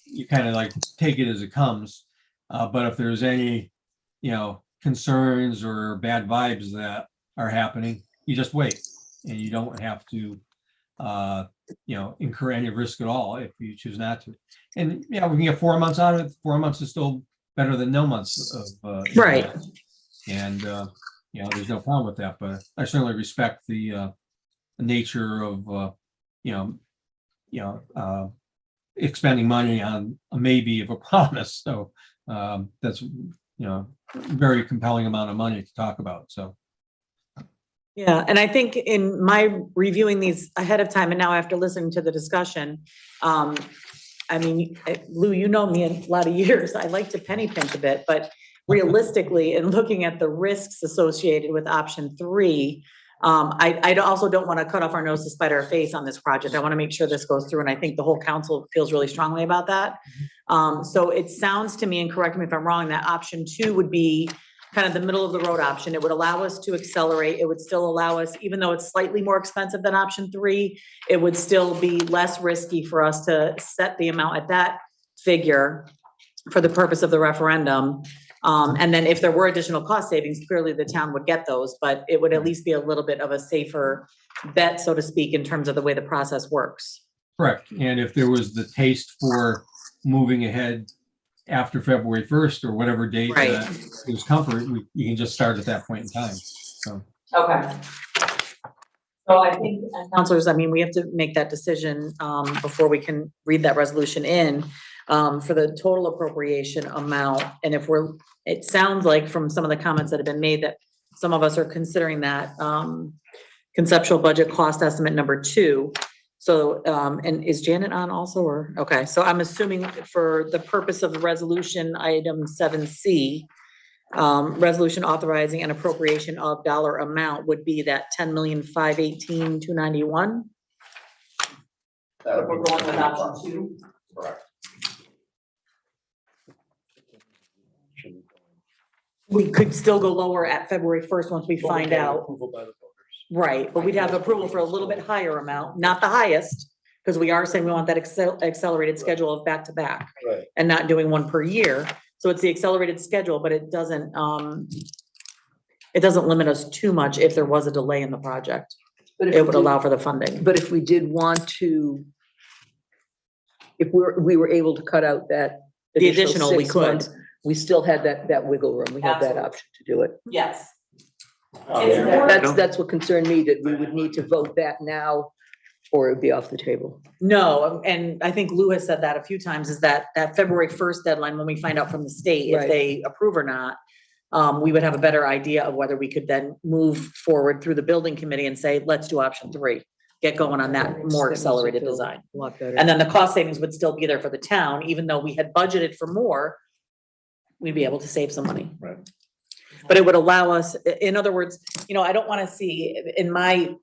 you kind of like take it as it comes. But if there's any, concerns or bad vibes that are happening, you just wait and you don't have to, incur any risk at all if you choose not to. And, we can get 4 months out of it. 4 months is still better than no months of. Right. And, there's no problem with that, but I certainly respect the nature of, expending money on a maybe of a promise. So that's, very compelling amount of money to talk about. So. Yeah, and I think in my reviewing these ahead of time and now after listening to the discussion, Lou, you know me a lot of years. I like to penny pinch a bit, but realistically, in looking at the risks associated with option 3, I also don't want to cut off our nose to spite our face on this project. I want to make sure this goes through, and I think the whole council feels really strongly about that. So it sounds to me, and correct me if I'm wrong, that option 2 would be kind of the middle of the road option. It would allow us to accelerate. It would still allow us, even though it's slightly more expensive than option 3, it would still be less risky for us to set the amount at that figure for the purpose of the referendum. And then if there were additional cost savings, clearly the town would get those, but it would at least be a little bit of a safer bet, so to speak, in terms of the way the process works. Correct. And if there was the taste for moving ahead after February 1st or whatever date Right. that there's comfort, you can just start at that point in time. So. Okay. So I think, councilors, we have to make that decision before we can read that resolution in for the total appropriation amount. And it sounds like from some of the comments that have been made that some of us are considering that conceptual budget cost estimate number 2. So, and is Janet on also, or, okay, so I'm assuming for the purpose of the resolution item 7C, resolution authorizing an appropriation of dollar amount would be that 10,518,291. We're going with option 2. Correct. We could still go lower at February 1st once we find out. Approval by the voters. Right, but we'd have approval for a little bit higher amount, not the highest, because we are saying we want that accelerated schedule of back to back Right. and not doing one per year. So it's the accelerated schedule, but it doesn't limit us too much if there was a delay in the project. But if It we would did- allow for the funding. But if we did want to, if we were able to cut out that The additional, we 6 could. months, we still had that wiggle room. We had that Absolutely. option to do it. Yes. That's what concerned me, that we would need to vote that now or it would be off the table. No, and I think Lou has said that a few times, is that February 1st deadline, when we find out from the state if Right. they approve or not, we would have a better idea of whether we could then move forward through the building committee and say, let's do option 3. Get going on that more That makes it accelerated feel design. A lot better. And then the cost savings would still be there for the town, even though we had budgeted for more, we'd be able to save some money. Right. But it would allow us, in other words, I don't want to see, in my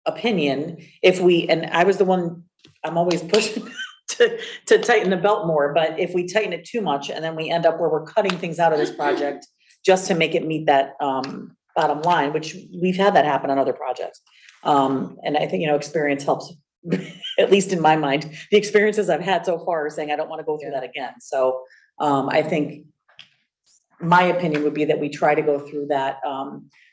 opinion, and I was the one, I'm always pushing to tighten the belt more, but if we tighten it too much and then we end up where we're cutting things out of this project just to make it meet that bottom line, which we've had that happen on other projects. And I think, experience helps, at least in my mind. The experiences I've had so far are saying I don't want to go through that again. So I think my opinion would be that we try to go through that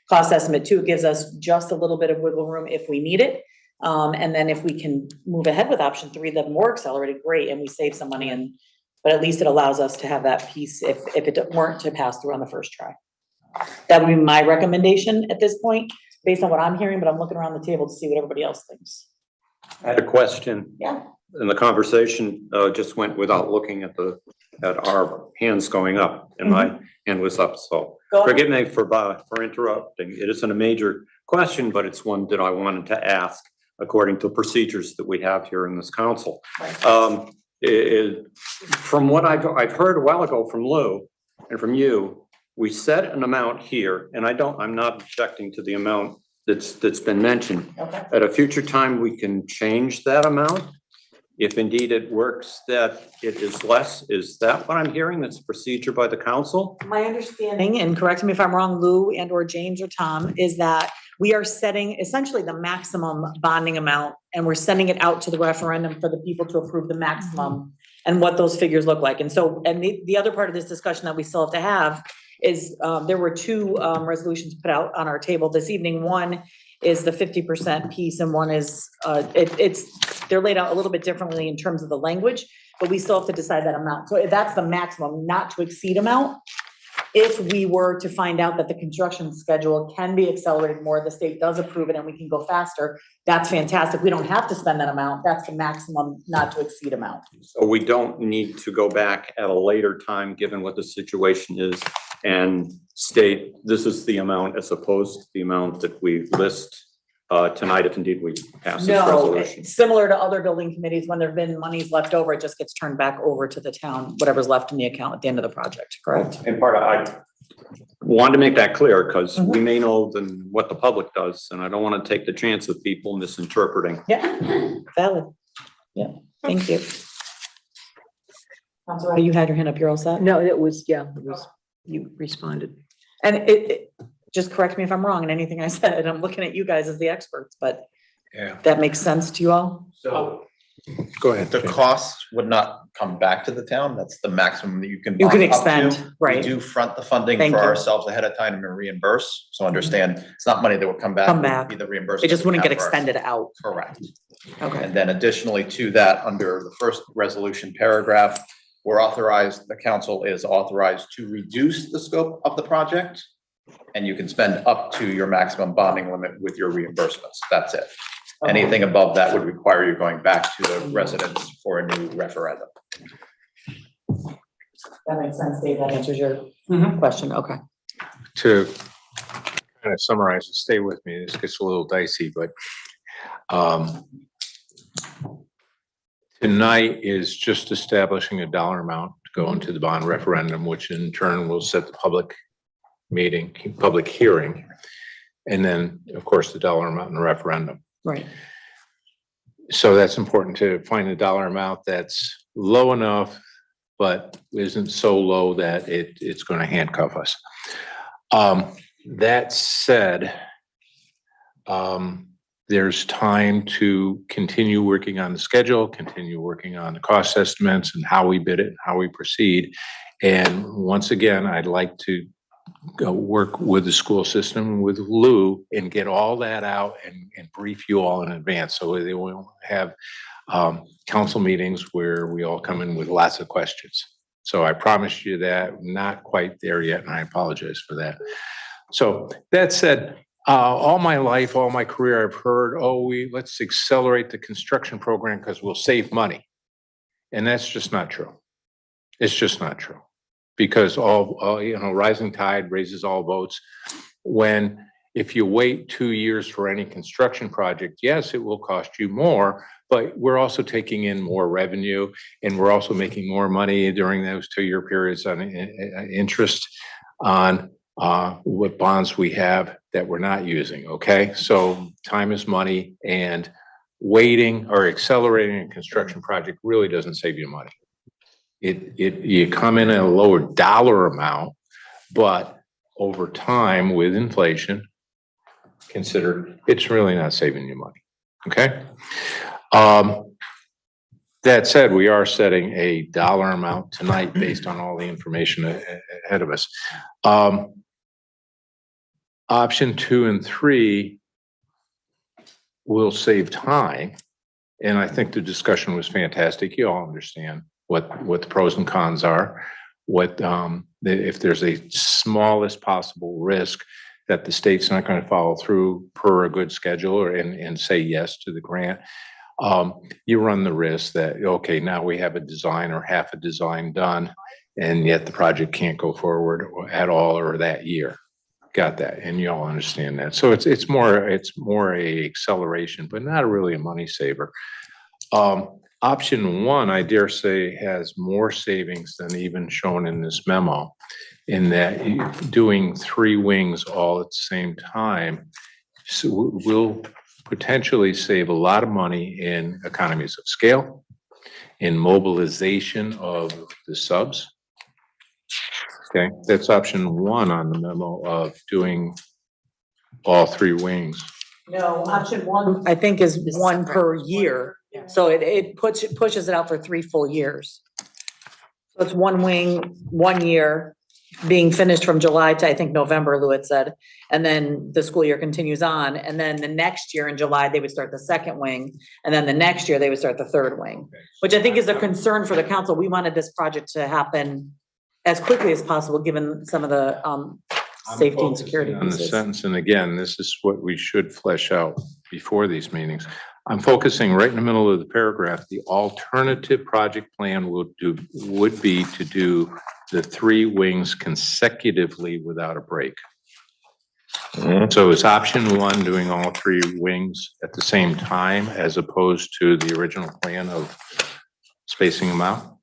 cost estimate too. It gives us just a little bit of wiggle room if we need it. And then if we can move ahead with option 3, the more accelerated, great, and we save some money, but at least it allows us to have that piece if it weren't to pass through on the first try. That would be my recommendation at this point, based on what I'm hearing, but I'm looking around the table to see what everybody else thinks. I had a question. Yeah. And the conversation just went without looking at our hands going up, and my hand was up, so Go ahead. forgive me for interrupting. It isn't a major question, but it's one that I wanted to ask according to procedures that we have here in this council. Right. from what I've heard a while ago from Lou and from you, we set an amount here, and I'm not objecting to the amount that's been mentioned. Okay. At a future time, we can change that amount. If indeed it works that it is less, is that what I'm hearing? That's a procedure by the council? My understanding, and correct me if I'm wrong, Lou and or James or Tom, is that we are setting essentially the maximum bonding amount, and we're sending it out to the referendum for the people to approve the maximum and what those figures look like. And so, and the other part of this discussion that we still have to have is, there were two resolutions put out on our table this evening. One is the 50% piece, and one is, they're laid out a little bit differently in terms of the language, but we still have to decide that amount. So that's the maximum not to exceed amount. If we were to find out that the construction schedule can be accelerated more, the state does approve it and we can go faster, that's fantastic. We don't have to spend that amount. That's the maximum not to exceed amount. So we don't need to go back at a later time, given what the situation is, and state this is the amount as opposed to the amount that we list tonight, if indeed we pass this No, resolution. similar to other building committees, when there've been monies left over, it just gets turned back over to the town, whatever's left in the account at the end of the project, correct? And part of, I wanted to make that clear because we may know than what the public does, and I don't want to take the chance of people misinterpreting. Yeah, valid. Yeah, thank you. Counselor, you had your hand up, you're all set? No, it was, you responded. And just correct me if I'm wrong in anything I said, and I'm looking at you guys as the experts, but Yeah. that makes sense to you all? So Go ahead. the James. costs would not come back to the town. That's the maximum that you can. You can bond up to. expend, right. We do front the funding Thank for you. ourselves ahead of time and reimburse. So understand, it's not money that would come back. Come it would back. Be the reimbursement. It just wouldn't we get have for extended out. Correct. Okay, And then additionally to that, under the first resolution paragraph, the council is authorized to reduce the scope of the project. And you can spend up to your maximum bonding limit with your reimbursements. That's it. Anything above that would require you going back to the residents for a new referendum. that makes sense, Dave. That answers your question. Okay. To kind of summarize, and stay with me, this gets a little dicey, but tonight is just establishing a dollar amount to go into the bond referendum, which in turn will set the public hearing, and then, of course, the dollar amount in the referendum. Right. So that's important to find a dollar amount that's low enough, but isn't so low that it's going to handcuff us. That said, there's time to continue working on the schedule, continue working on the cost estimates and how we bid it, and how we proceed. And once again, I'd like to go work with the school system, with Lou, and get all that out and brief you all in advance. So they will have council meetings where we all come in with lots of questions. So I promised you that, not quite there yet, and I apologize for that. So that said, all my life, all my career, I've heard, let's accelerate the construction program because we'll save money. And that's just not true. It's just not true. Because rising tide raises all boats. If you wait 2 years for any construction project, yes, it will cost you more, but we're also taking in more revenue, and we're also making more money during those 2-year periods on interest on what bonds we have that we're not using. Okay, so time is money, and waiting or accelerating a construction project really doesn't save you money. You come in at a lower dollar amount, but over time with inflation considered, it's really not saving you money. Okay. That said, we are setting a dollar amount tonight based on all the information ahead of us. Option 2 and 3 will save time. And I think the discussion was fantastic. You all understand what the pros and cons are, if there's a smallest possible risk that the state's not going to follow through per a good schedule and say yes to the grant, you run the risk that, okay, now we have a design or half a design done, and yet the project can't go forward at all or that year. Got that, and you all understand that. So it's more a acceleration, but not really a money saver. Option one, I dare say, has more savings than even shown in this memo, in that doing 3 wings all at the same time will potentially save a lot of money in economies of scale, in mobilization of the subs. Okay, that's option one on the memo of doing all 3 wings. No, option one, I think, is one per year. So it pushes it out for 3 full years. So it's 1 wing, 1 year, being finished from July to, I think, November, Lou had said. And then the school year continues on. And then the next year in July, they would start the 2nd wing. And then the next year, they would start the 3rd wing, which I think is a concern for the council. We wanted this project to happen as quickly as possible, given some of the safety and security On the pieces. sentence, and again, this is what we should flesh out before these meetings. I'm focusing right in the middle of the paragraph. The alternative project plan would be to do the 3 wings consecutively without a break. So is option one doing all 3 wings at the same time as opposed to the original plan of spacing them out?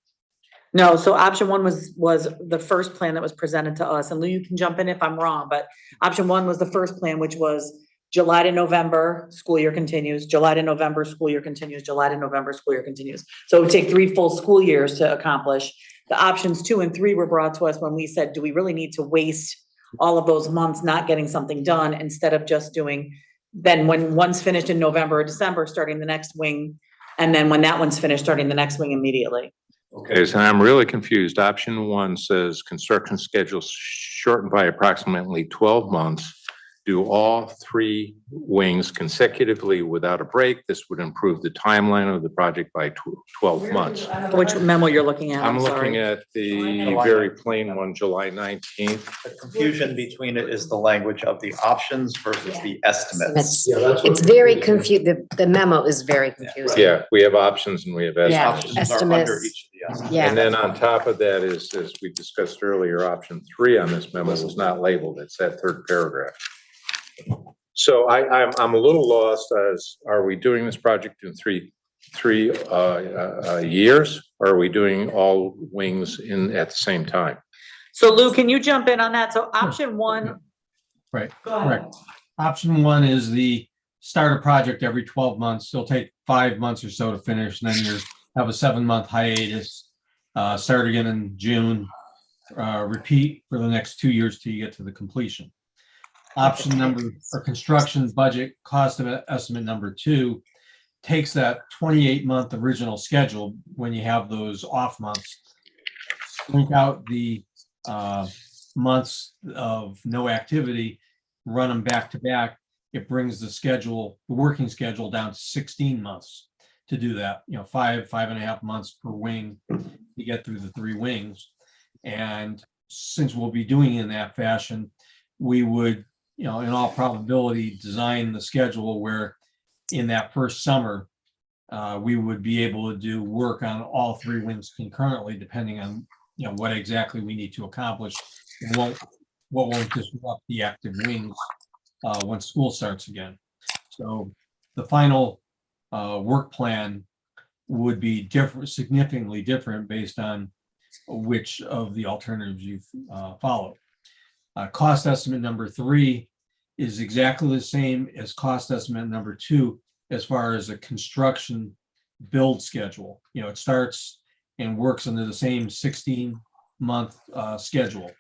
No, so option one was the first plan that was presented to us, and Lou, you can jump in if I'm wrong, but option one was the first plan, which was July to November, school year continues, July to November, school year continues, July to November, school year continues. So it would take 3 full school years to accomplish. The options 2 and 3 were brought to us when we said, do we really need to waste all of those months not getting something done, instead of just doing, then when one's finished in November or December, starting the next wing, and then when that one's finished, starting the next wing immediately. Okay, so I'm really confused. Option one says construction schedule shortened by approximately 12 months. Do all 3 wings consecutively without a break. This would improve the timeline of the project by 12 months. Which memo you're looking at? I'm sorry. looking at the very plain one, July 19th. The confusion between it is the language of the options versus the estimates. It's very confusing. The memo is very confusing. Yeah, we have options and we have Yeah, estimates. Options are under estimates. each of the estimates. Yeah. And then on top of that is, as we discussed earlier, option 3 on this memo was not labeled. It's that 3rd paragraph. So I'm a little lost as, are we doing this project in three years? Or are we doing all wings at the same time? So Lou, can you jump in on that? So option one. Right, Go ahead. correct. Option one is the start a project every 12 months. It'll take 5 months or so to finish, and then you have a 7-month hiatus. Start again in June, repeat for the next 2 years till you get to the completion. Option number, or construction budget cost estimate number 2, takes that 28-month original schedule when you have those off months, link out the months of no activity, run them back to back. It brings the schedule, the working schedule, down to 16 months to do that. 5.5 months per wing to get through the 3 wings. And since we'll be doing it in that fashion, we would, in all probability, design the schedule where in that first summer, we would be able to do work on all 3 wings concurrently, depending on, what exactly we need to accomplish and what won't disrupt the active wings when school starts again. So the final work plan would be different, significantly different based on which of the alternatives you follow. Cost estimate number 3 is exactly the same as cost estimate number 2 as far as a construction build schedule. It starts and works under the same 16-month schedule.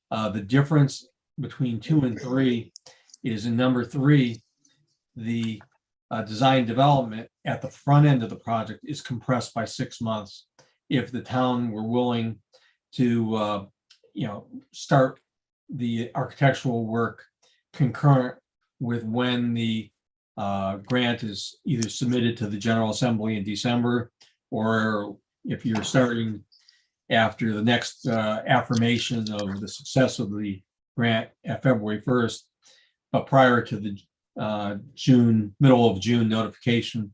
The difference between 2 and 3 is in number 3, the design development at the front end of the project is compressed by 6 months. If the town were willing to, start the architectural work concurrent with when the grant is either submitted to the General Assembly in December, or if you're starting after the next affirmation of the success of the grant at February 1st, but prior to the middle of June notification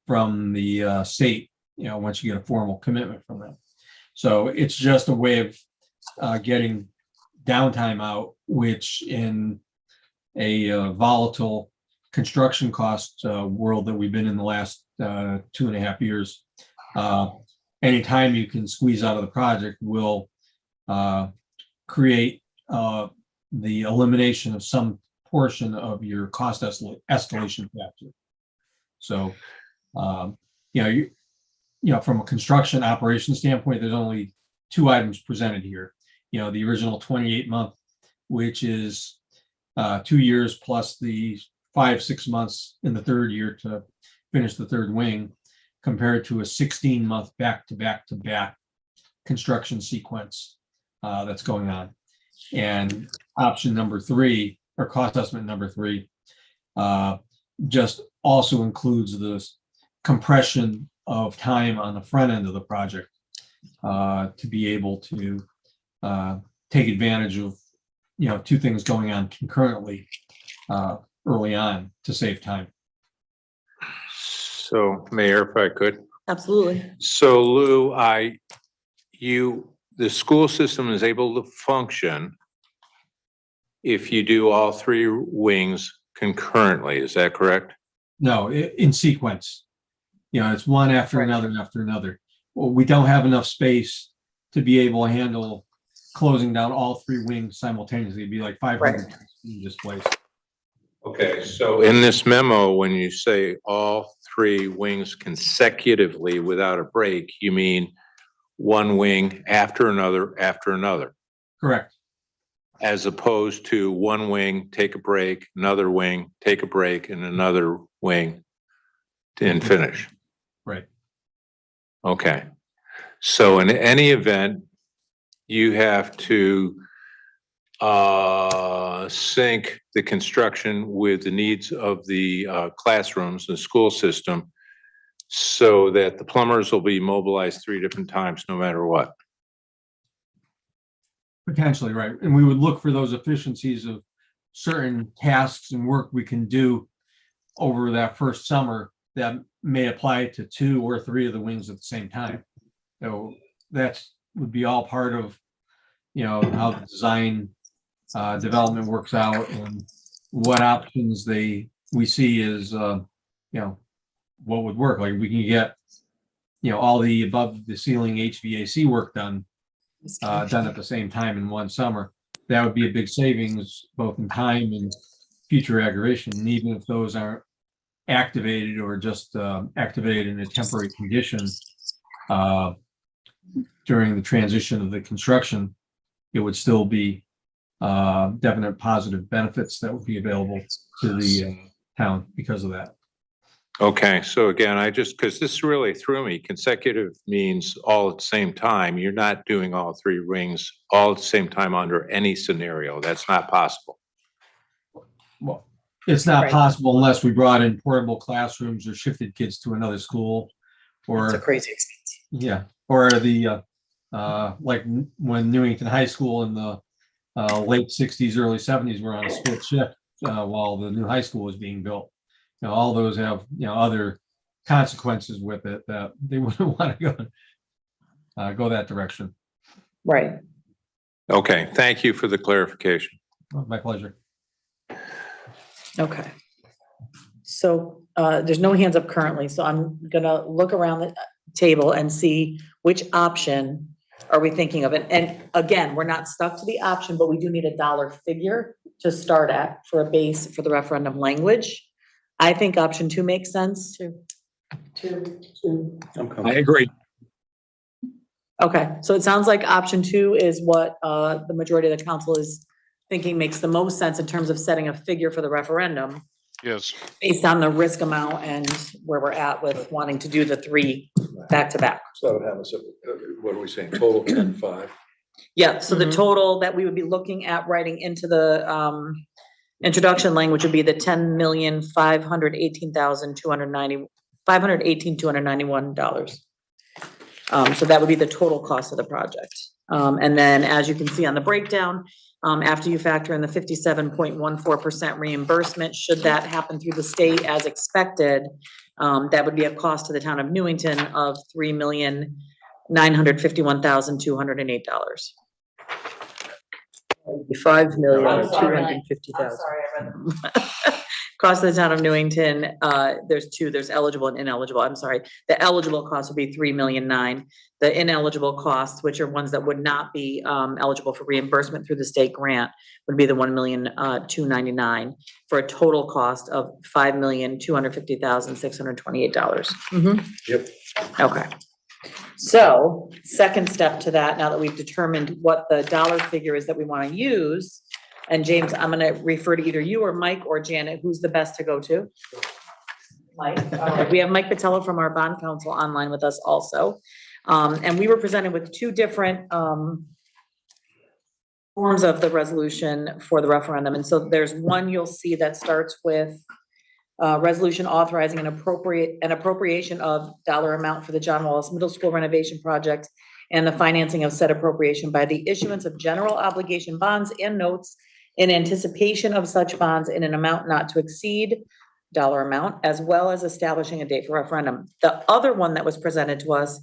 from the state, once you get a formal commitment from them. So it's just a way of getting downtime out, which in a volatile construction cost world that we've been in the last 2.5 years Anytime you can squeeze out of the project will create the elimination of some portion of your cost escalation factor. So, you know, from a construction operation standpoint, there's only two items presented here. You know, the original 28-month, which is 2 years plus the 5-6 months in the third year to finish the third wing, compared to a 16-month back-to-back construction sequence that's going on. And option number 3, or cost estimate number 3, just also includes the compression of time on the front end of the project to be able to take advantage of, you know, two things going on concurrently early on to save time. So Mayor, if I could. Absolutely. So Lou, the school system is able to function if you do all 3 wings concurrently, is that correct? No, in sequence. You know, it's one after another after another. Well, we don't have enough space to be able to handle closing down all 3 wings simultaneously. It'd be like 500 displaced. Okay, so in this memo, when you say all 3 wings consecutively without a break, you mean one wing after another after another, Correct. as opposed to one wing, take a break, another wing, take a break, and another wing and finish. Right. Okay. So in any event, you have to sync the construction with the needs of the classrooms, the school system, so that the plumbers will be mobilized 3 different times, no matter what. Potentially, right. And we would look for those efficiencies of certain tasks and work we can do over that first summer that may apply to 2 or 3 of the wings at the same time. So that would be all part of, you know, how the design development works out and what options we see is, you know, what would work. Like we can get, you know, all the above the ceiling HVAC work done at the same time in one summer. That would be a big savings, both in time and future aggravation. And even if those aren't activated or just activated in a temporary condition during the transition of the construction, it would still be definite positive benefits that would be available to the town because of that. Okay, so again, because this really threw me. Consecutive means all at the same time. You're not doing all 3 rings all at the same time under any scenario. That's not possible. Well, it's not Right. possible unless we brought in portable classrooms or shifted kids to another school, or It's a crazy expense. yeah, or the like when Newington High School in the late 60s, early 70s were on a split shift while the new high school was being built. You know, all those have, you know, other consequences with it that they wouldn't want to go that direction. Right. Okay, thank you for the clarification. My pleasure. Okay. So there's no hands up currently, so I'm gonna look around the table and see which option are we thinking of. And again, we're not stuck to the option, but we do need a dollar figure to start at for a base for the referendum language. I think option 2 makes sense. I agree. Okay, so it sounds like option 2 is what the majority of the council is thinking makes the most sense in terms of setting a figure for the referendum Yes. based on the risk amount and where we're at with wanting to do the 3 back to back. So that would have us, what are we saying, total 10.5? Yeah, so the total that we would be looking at writing into the introduction language would be the $10,518,291. So that would be the total cost of the project. And then, as you can see on the breakdown, after you factor in the 57.14% reimbursement, should that happen through the state as expected, that would be a cost to the town of Newington of $3,951,208. $5,250,000. Sorry, I read them. Cost of the town of Newington, there's two, there's eligible and ineligible. I'm sorry. The eligible cost would be 3,000,009. The ineligible costs, which are ones that would not be eligible for reimbursement through the state grant, would be the 1,299,000 for a total cost of $5,250,628. Yep. Okay. So second step to that, now that we've determined what the dollar figure is that we want to use, and James, I'm going to refer to either you or Mike or Janet, who's the best to go to? Mike. All right. We have Mike Patello from our bond council online with us also. And we were presented with two different forms of the resolution for the referendum. And so there's one you'll see that starts with resolution authorizing an appropriation of dollar amount for the John Wallace Middle School renovation project and the financing of said appropriation by the issuance of general obligation bonds and notes in anticipation of such bonds in an amount not to exceed dollar amount, as well as establishing a date for referendum. The other one that was presented to us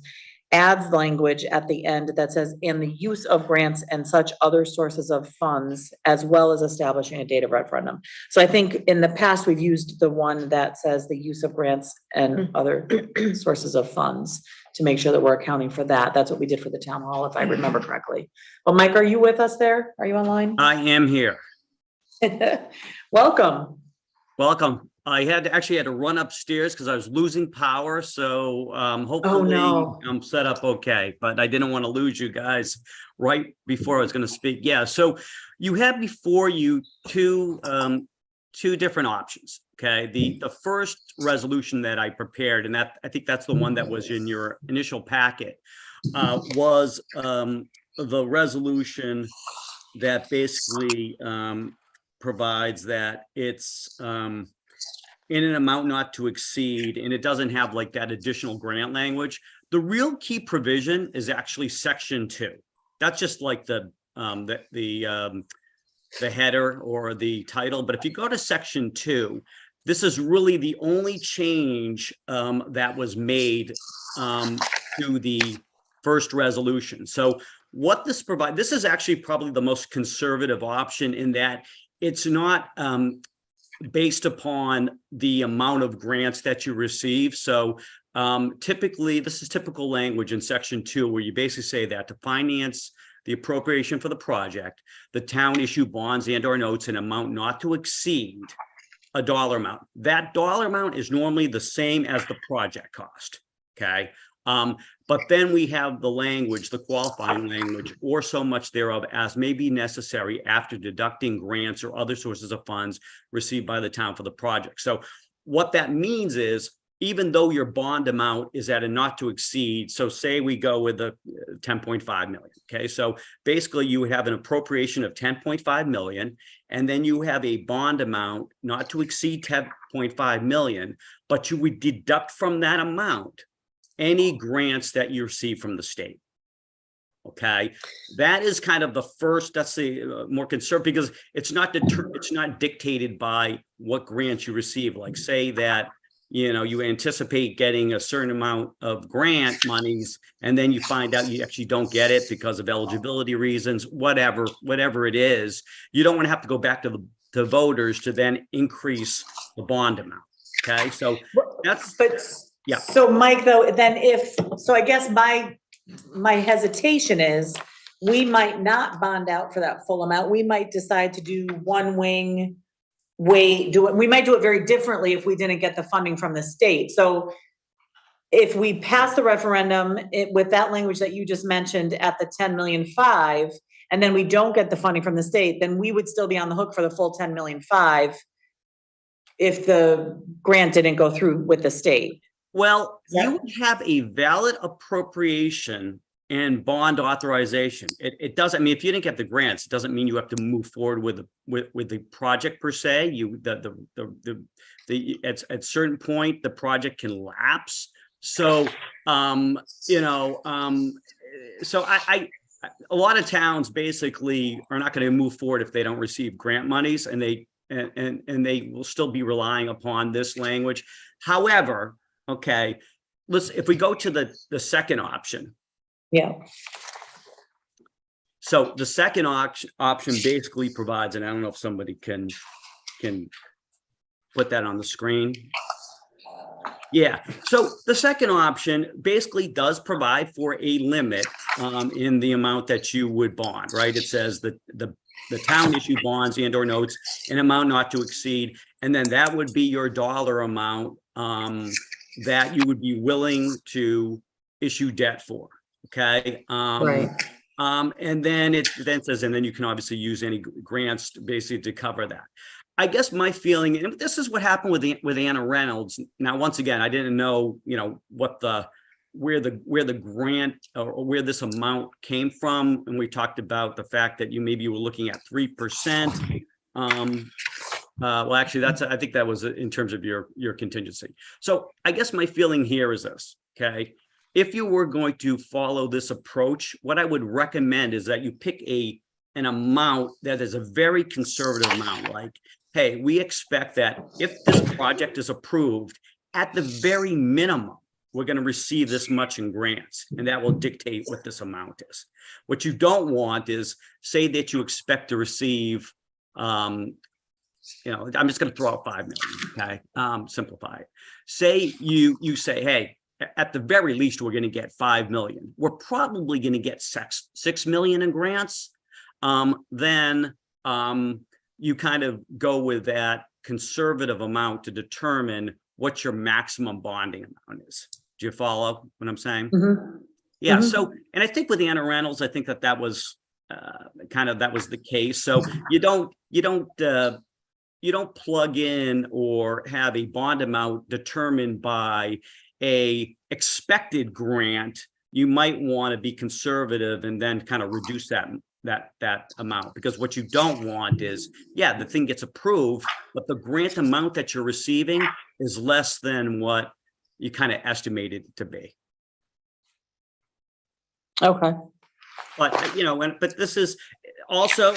adds language at the end that says, "in the use of grants and such other sources of funds, as well as establishing a date of referendum." So I think in the past, we've used the one that says the use of grants and other sources of funds to make sure that we're accounting for that. That's what we did for the town hall, if I remember correctly. Well, Mike, are you with us there? Are you online? I am here. Welcome. Welcome. I actually had to run upstairs because I was losing power. So hopefully no. I'm set up okay, but I didn't want to lose you guys right before I was going to speak. Yeah. So you have before you two different options. Okay. The first resolution that I prepared, and that I think that's the one that was in your initial packet, was the resolution that basically provides that it's in an amount not to exceed, and it doesn't have like that additional grant language. The real key provision is actually section 2. That's just like the header or the title. But if you go to section 2, this is really the only change that was made to the first resolution. So what this provides, this is actually probably the most conservative option in that it's not based upon the amount of grants that you receive. So typically, this is typical language in section 2, where you basically say that to finance the appropriation for the project, the town issue bonds and or notes in amount not to exceed a dollar amount. That dollar amount is normally the same as the project cost. Okay. But then we have the language, the qualifying language, or so much thereof as may be necessary after deducting grants or other sources of funds received by the town for the project. So what that means is, even though your bond amount is at a not to exceed, so say we go with the 10.5 million. Okay, so basically you would have an appropriation of 10.5 million, and then you have a bond amount not to exceed 10.5 million, but you would deduct from that amount any grants that you receive from the state. Okay, that is kind of the first, that's the more conservative, because it's not dictated by what grants you receive. Like say that, you know, you anticipate getting a certain amount of grant monies, and then you find out you actually don't get it because of eligibility reasons, whatever it is. You don't want to have to go back to the voters to then increase the bond amount. Okay, so that's, yeah. So Mike, though, then so I guess my hesitation is we might not bond out for that full amount. We might decide to do one wing way, we might do it very differently if we didn't get the funding from the state. So if we pass the referendum with that language that you just mentioned at the 10.5 million, and then we don't get the funding from the state, then we would still be on the hook for the full 10.5 million if the grant didn't go through with the state. Well, you would have a valid appropriation and bond authorization. It doesn't, I mean, if you didn't get the grants, it doesn't mean you have to move forward with the project per se. At a certain point, the project can lapse. So, so a lot of towns basically are not going to move forward if they don't receive grant monies, and they will still be relying upon this language. However, okay, if we go to the second option. Yeah. So the second option basically provides, and I don't know if somebody can put that on the screen. Yeah, so the second option basically does provide for a limit in the amount that you would bond, right? It says that the town issue bonds and or notes an amount not to exceed, and then that would be your dollar amount that you would be willing to issue debt for, okay? Right. And then it then says, and then you can obviously use any grants basically to cover that. I guess my feeling, and this is what happened with Anna Reynolds. Now, once again, I didn't know, what where the grant or where this amount came from, and we talked about the fact that maybe you were looking at 3%. Well, actually, I think that was in terms of your contingency. So I guess my feeling here is this, okay? If you were going to follow this approach, what I would recommend is that you pick an amount that is a very conservative amount, like, hey, we expect that if this project is approved, at the very minimum, we're going to receive this much in grants, and that will dictate what this amount is. What you don't want is, say that you expect to receive, I'm just going to throw out 5 million, okay? Simplify it. Say you say, hey, at the very least, we're going to get 5 million. We're probably going to get 6 million in grants. Then you kind of go with that conservative amount to determine what your maximum bonding amount is. Do you follow what I'm saying? Mm-hmm. Yeah. Mhm. So, and I think with Anna Reynolds, I think that was that was the case. So you don't plug in or have a bond amount determined by a expected grant. You might want to be conservative and then kind of reduce that amount, because what you don't want is, yeah, the thing gets approved, but the grant amount that you're receiving is less than what you kind of estimated it to be. Okay. But, but this is also,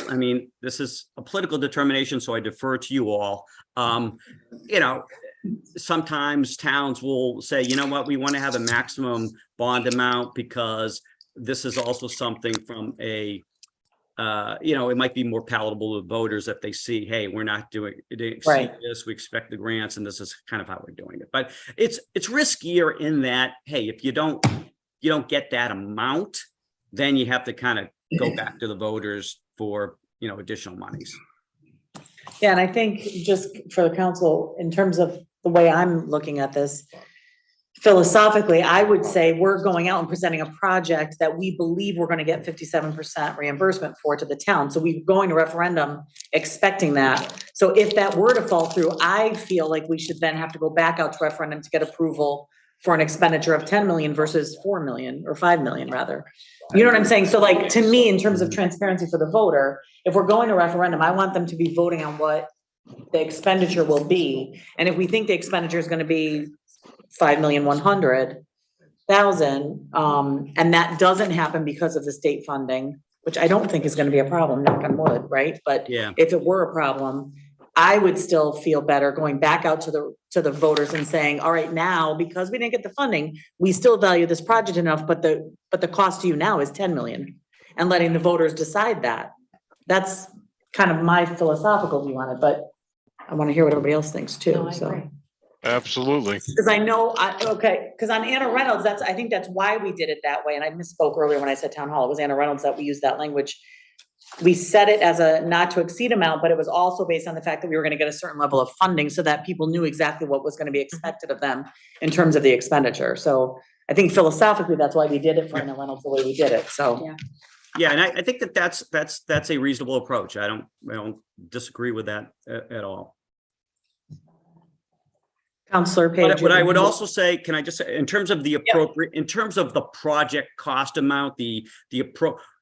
this is a political determination, so I defer to you all. Sometimes towns will say, you know what, we want to have a maximum bond amount because this is also something from a, it might be more palatable to voters if they see, hey, we're not doing Right. this, we expect the grants, and this is kind of how we're doing it. But it's riskier in that, hey, if you don't get that amount, then you have to kind of go back to the voters for, additional monies. Yeah, and I think just for the council, in terms of the way I'm looking at this, philosophically, I would say we're going out and presenting a project that we believe we're going to get 57% reimbursement for to the town. So we're going to referendum expecting that. So if that were to fall through, I feel like we should then have to go back out to referendum to get approval for an expenditure of 10 million versus 4 million or 5 million rather. You know what I'm saying? So like, to me, in terms of transparency for the voter, if we're going to referendum, I want them to be voting on what the expenditure will be. And if we think the expenditure is going to be 5,100,000, and that doesn't happen because of the state funding, which I don't think is going to be a problem, knock on wood, right? But Yeah. if it were a problem, I would still feel better going back out to the voters and saying, all right, now, because we didn't get the funding, we still value this project enough, but the cost to you now is 10 million, and letting the voters decide that. That's kind of my philosophical view on it, but I want to hear what everybody else thinks too, No, I so. agree. Absolutely. Because I know, because on Anna Reynolds, I think that's why we did it that way, and I misspoke earlier when I said town hall, it was Anna Reynolds that we used that language. We set it as a not to exceed amount, but it was also based on the fact that we were gonna get a certain level of funding so that people knew exactly what was gonna be expected of them in terms of the expenditure. So I think philosophically, that's why we did it for Anna Reynolds the way we did it, so. Yeah. Yeah, and I think that's a reasonable approach. I don't disagree with that at all. Counselor Page. What I would also say, can I just say, in terms of the appropriate, in terms of the project cost amount,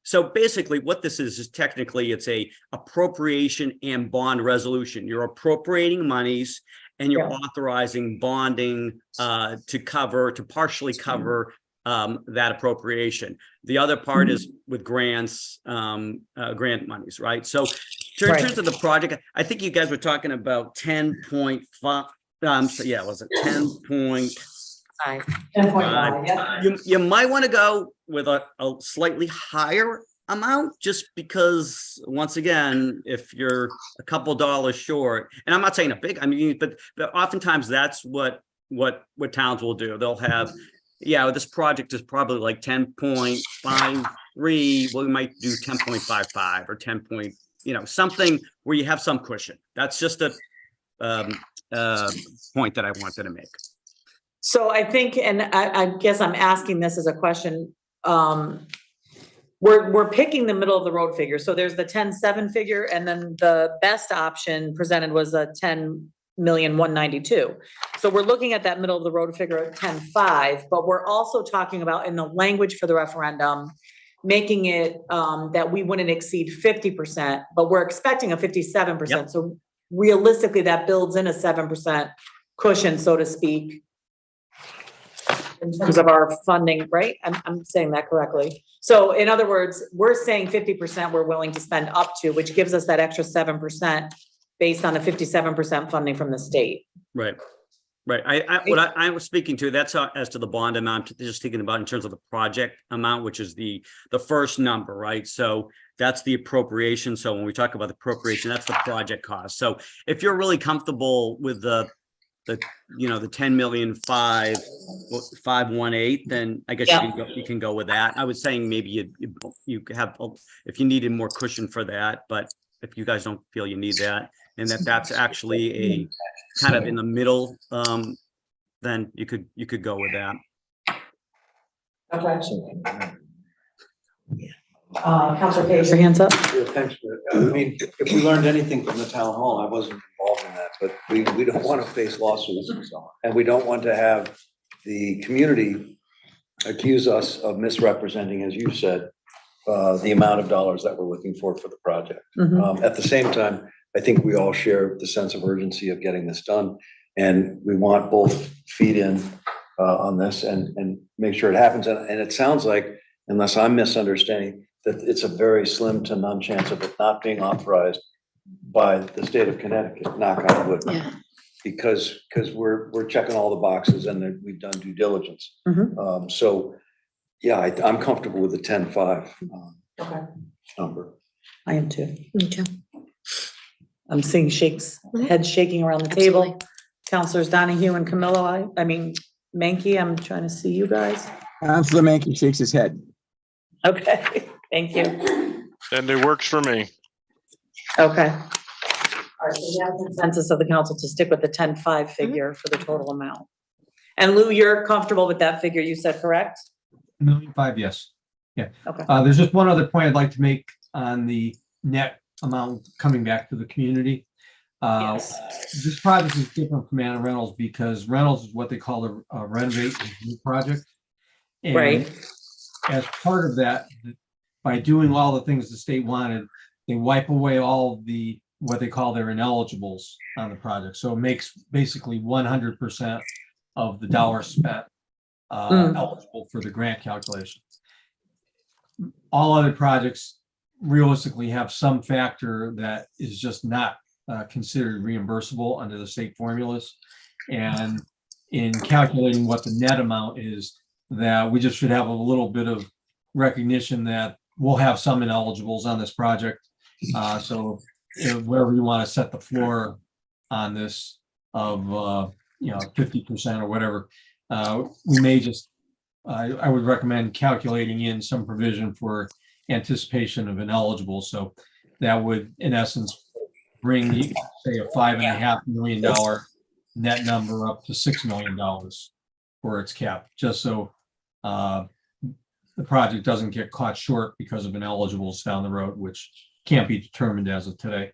so basically what this is technically it's a appropriation and bond resolution. You're appropriating monies and you're authorizing bonding to partially cover that appropriation. The other part is with grants, grant monies, right? So in terms of the project, I think you guys were talking about 10.5. So yeah, was it 10.5? 10.5, yeah. You might want to go with a slightly higher amount, just because, once again, if you're a couple dollars short, and I'm not saying a big, I mean, but oftentimes that's what towns will do. They'll have, yeah, this project is probably like 10.53, well, we might do 10.55 or 10 point, something where you have some cushion. That's just a point that I wanted to make. So I think, and I guess I'm asking this as a question, we're picking the middle of the road figure. So there's the 10.7 figure, and then the best option presented was a 10,192,000. So we're looking at that middle of the road figure of 10.5, but we're also talking about, in the language for the referendum, making it that we wouldn't exceed 50%, but we're expecting a 57%. Yep. So realistically, that builds in a 7% cushion, so to speak, in terms of our funding, right? I'm saying that correctly. So in other words, we're saying 50% we're willing to spend up to, which gives us that extra 7% based on the 57% funding from the state. Right. What I was speaking to, that's as to the bond amount, just thinking about in terms of the project amount, which is the first number, right? So that's the appropriation. So when we talk about the appropriation, that's the project cost. So if you're really comfortable with the 10,518,000, then I guess you can go with that. I was saying maybe you have, if you needed more cushion for that, but if you guys don't feel you need that, and that's actually a kind of in the middle, then you could go with that. Okay. Councilor Page, your hands up. Yeah, thanks. I mean, if we learned anything from the town hall, I wasn't involved in that, but we don't want to face lawsuits, and we don't want to have the community accuse us of misrepresenting, as you said, the amount of dollars that we're looking for the project. At the same time, I think we all share the sense of urgency of getting this done, and we want both feet in on this and make sure it happens. And it sounds like, unless I'm misunderstanding, that it's a very slim to none chance of it not being authorized by the state of Connecticut, knock on wood. Yeah. Because we're checking all the boxes and that we've done due diligence. So, yeah, I'm comfortable with the 10.5 number. I am too. Me too. I'm seeing heads shaking around the table. Absolutely. Councilors Donahue and Camillo, I mean, Mankey, I'm trying to see you guys. Councilor Mankey shakes his head. Okay, thank you. And it works for me. Okay. All right, so we have consensus of the council to stick with the 10.5 figure for the total amount. And Lou, you're comfortable with that figure, you said, correct? 1,000,005, yes. Yeah. Okay. There's just one other point I'd like to make on the net amount coming back to the community. Yes. This project is different from Anna Reynolds because Reynolds is what they call a renovate and new project. And Right. as part of that, by doing all the things the state wanted, they wipe away all the what they call their ineligibles on the project. So it makes basically 100% of the dollars spent eligible for the grant calculation. All other projects realistically have some factor that is just not considered reimbursable under the state formulas. And in calculating what the net amount is, that we just should have a little bit of recognition that we'll have some ineligibles on this project. So wherever you want to set the floor on this of 50% or whatever, we may just I would recommend calculating in some provision for anticipation of ineligible. So that would, in essence, bring, say, a $5.5 million net number up to $6 million for its cap, just so the project doesn't get caught short because of ineligibles down the road, which can't be determined as of today.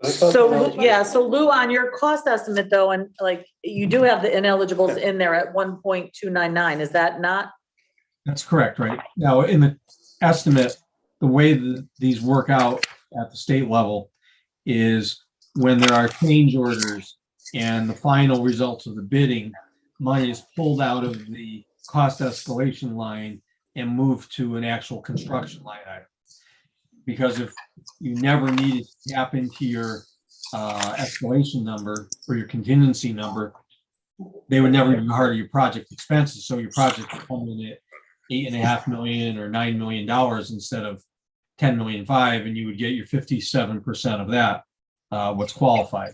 So, yeah, so Lou, on your cost estimate though, and like, you do have the ineligibles in there at 1.299, is that not? That's correct, right? Now, in the estimate, the way that these work out at the state level is when there are change orders and the final results of the bidding, money is pulled out of the cost escalation line and moved to an actual construction line item. Because if you never needed to tap into your escalation number or your contingency number, they would never be part of your project expenses. So your project would come in 8.5 million or $9 million instead of 10.5 million, and you would get your 57% of that, what's qualified.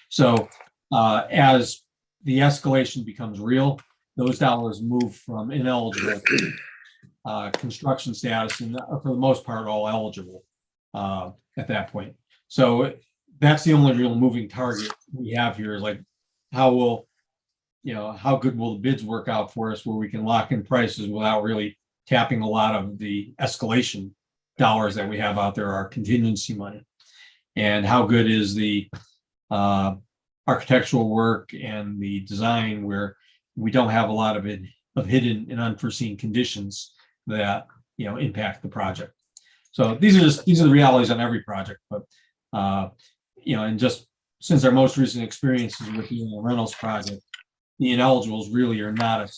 So as the escalation becomes real, those dollars move from ineligible construction status and for the most part, all eligible at that point. So that's the only real moving target we have here is like, how good will the bids work out for us where we can lock in prices without really tapping a lot of the escalation dollars that we have out there, our contingency money. And how good is the architectural work and the design where we don't have a lot of hidden and unforeseen conditions that impact the project. So these are the realities on every project, but and just since our most recent experiences with the Reynolds project, the ineligibles really are not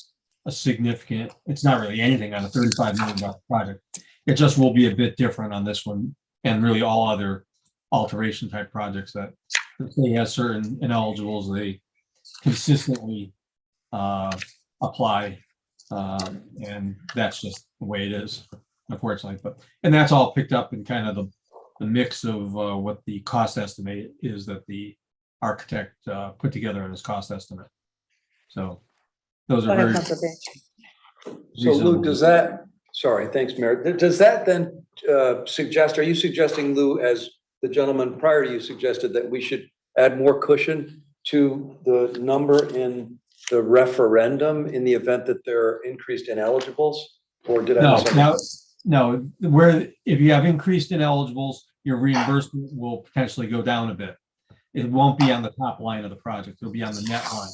a significant, it's not really anything on a $35 million project. It just will be a bit different on this one and really all other alteration type projects that if they have certain ineligibles, they consistently apply. And that's just the way it is, unfortunately. And that's all picked up in kind of the mix of what the cost estimate is that the architect put together in his cost estimate. So those are very. So Lou, thanks, Mayor. Does that then are you suggesting, Lou, as the gentleman prior to you suggested, that we should add more cushion to the number in the referendum in the event that there are increased ineligibles? Or did I miss No, where if you have increased ineligibles, your reimbursement will potentially go down a bit. It won't be on the top line of the project, it'll be on the net line.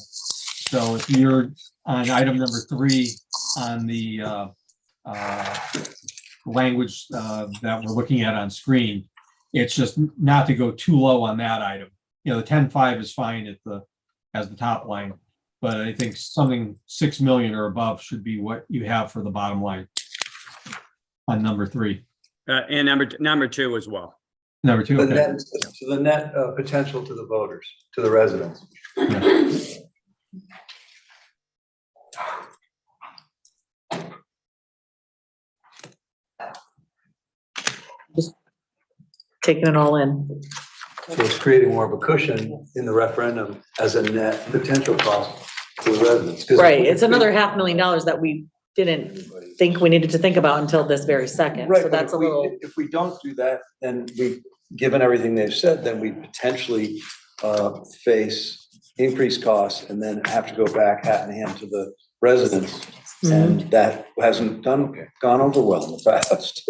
So if you're on item number 3 on the language that we're looking at on screen, it's just not to go too low on that item. The 10.5 is fine as the top line, but I think something 6 million or above should be what you have for the bottom line on number 3. And number 2 as well. Number 2. Okay. The net potential to the voters, to the residents. Yeah. Just taking it all in. So it's creating more of a cushion in the referendum as a net potential cost to the residents. Right, it's another $500,000 that we didn't think we needed to think about until this very second. Right, So that's a little. If we don't do that, then given everything they've said, then we potentially face increased costs and then have to go back hat in hand to the residents. And that hasn't gone over well in the past.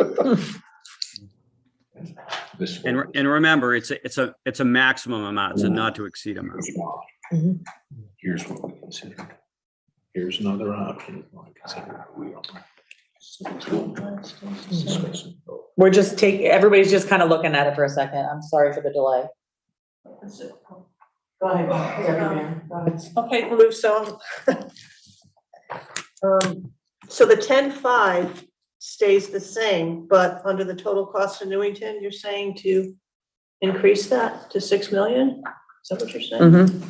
And remember, it's a maximum amount, it's a not to exceed amount. Here's what we considered. Here's another option. We're just everybody's just kind of looking at it for a second. I'm sorry for the delay. Go ahead. Okay, Lou, so the 10.5 stays the same, but under the total cost of Newington, you're saying to increase that to 6 million? Is that what you're saying?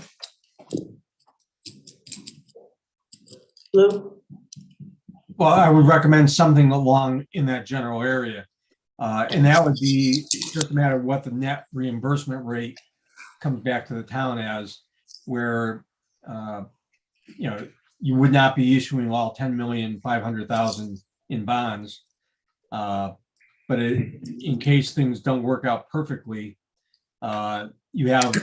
Lou? Well, I would recommend something along in that general area. And that would be just a matter of what the net reimbursement rate comes back to the town as, where, you would not be issuing all 10,500,000 in bonds. But in case things don't work out perfectly, you have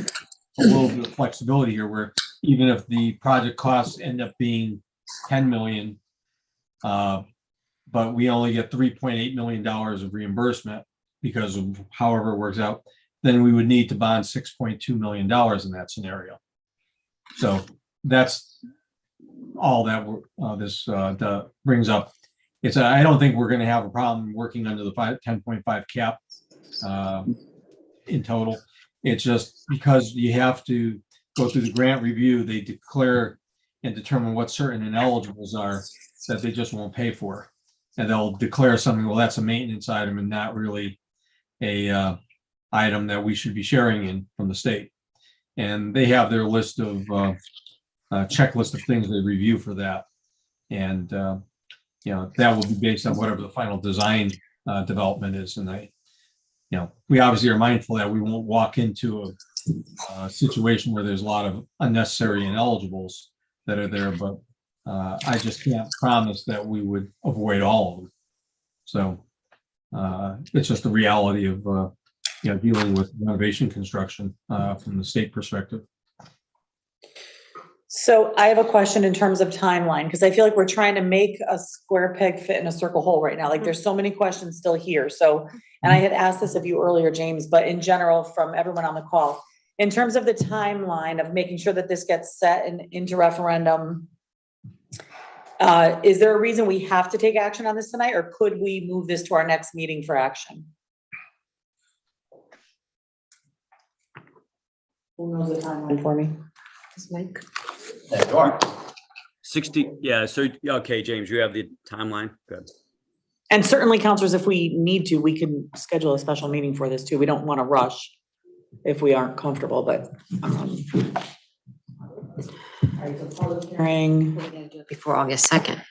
a little bit of flexibility here where even if the project costs end up being 10 million, but we only get $3.8 million of reimbursement because of however it works out, then we would need to bond $6.2 million in that scenario. So that's all that this brings up. I don't think we're going to have a problem working under the 10.5 cap in total. It's just because you have to go through the grant review, they declare and determine what certain ineligibles are that they just won't pay for. And they'll declare something, well, that's a maintenance item and not really a item that we should be sharing in from the state. And they have their list of checklist of things they review for that. And that will be based on whatever the final design development is. And we obviously are mindful that we won't walk into a situation where there's a lot of unnecessary ineligibles that are there, but I just can't promise that we would avoid all of them. So it's just the reality of dealing with renovation construction from the state perspective. So I have a question in terms of timeline, because I feel like we're trying to make a square peg fit in a circle hole right now. Like there's so many questions still here. So, and I had asked this of you earlier, James, but in general, from everyone on the call, in terms of the timeline of making sure that this gets set and into referendum, is there a reason we have to take action on this tonight, or could we move this to our next meeting for action? Who knows the timeline for me? Mike. 60, yeah, so, okay, James, you have the timeline, good. And certainly, counselors, if we need to, we can schedule a special meeting for this too. We don't want to rush if we aren't comfortable, but. Hearing. We're gonna do it before August 2nd.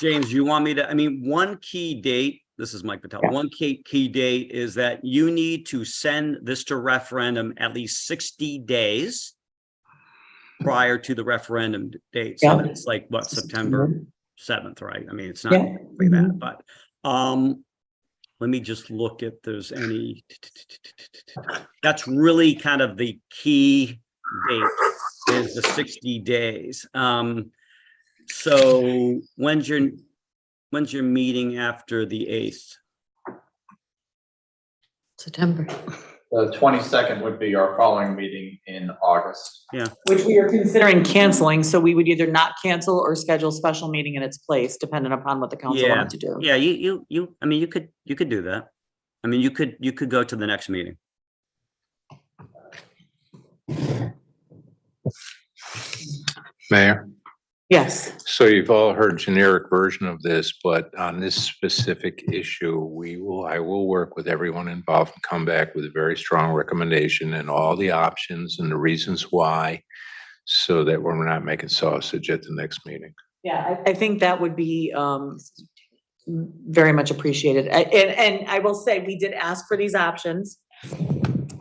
James, you want me to, I mean, one key date, this is Mike Patel, one key date is that you need to send this to referendum at least 60 days prior to the referendum date. So it's like, what, September 7th, right? I mean, it's not like that, but let me just look if there's any, that's really kind of the key date is the 60 days. So when's your meeting after the 8th? September. The 22nd would be our following meeting in August. Yeah. Which we are considering canceling, so we would either not cancel or schedule a special meeting in its place, depending upon what the council wanted to do. Yeah, I mean, you could do that. I mean, you could go to the next meeting. Mayor, Yes. so you've all heard generic version of this, but on this specific issue, I will work with everyone involved and come back with a very strong recommendation and all the options and the reasons why, so that we're not making sausage at the next meeting. Yeah, I think that would be very much appreciated. And I will say, we did ask for these options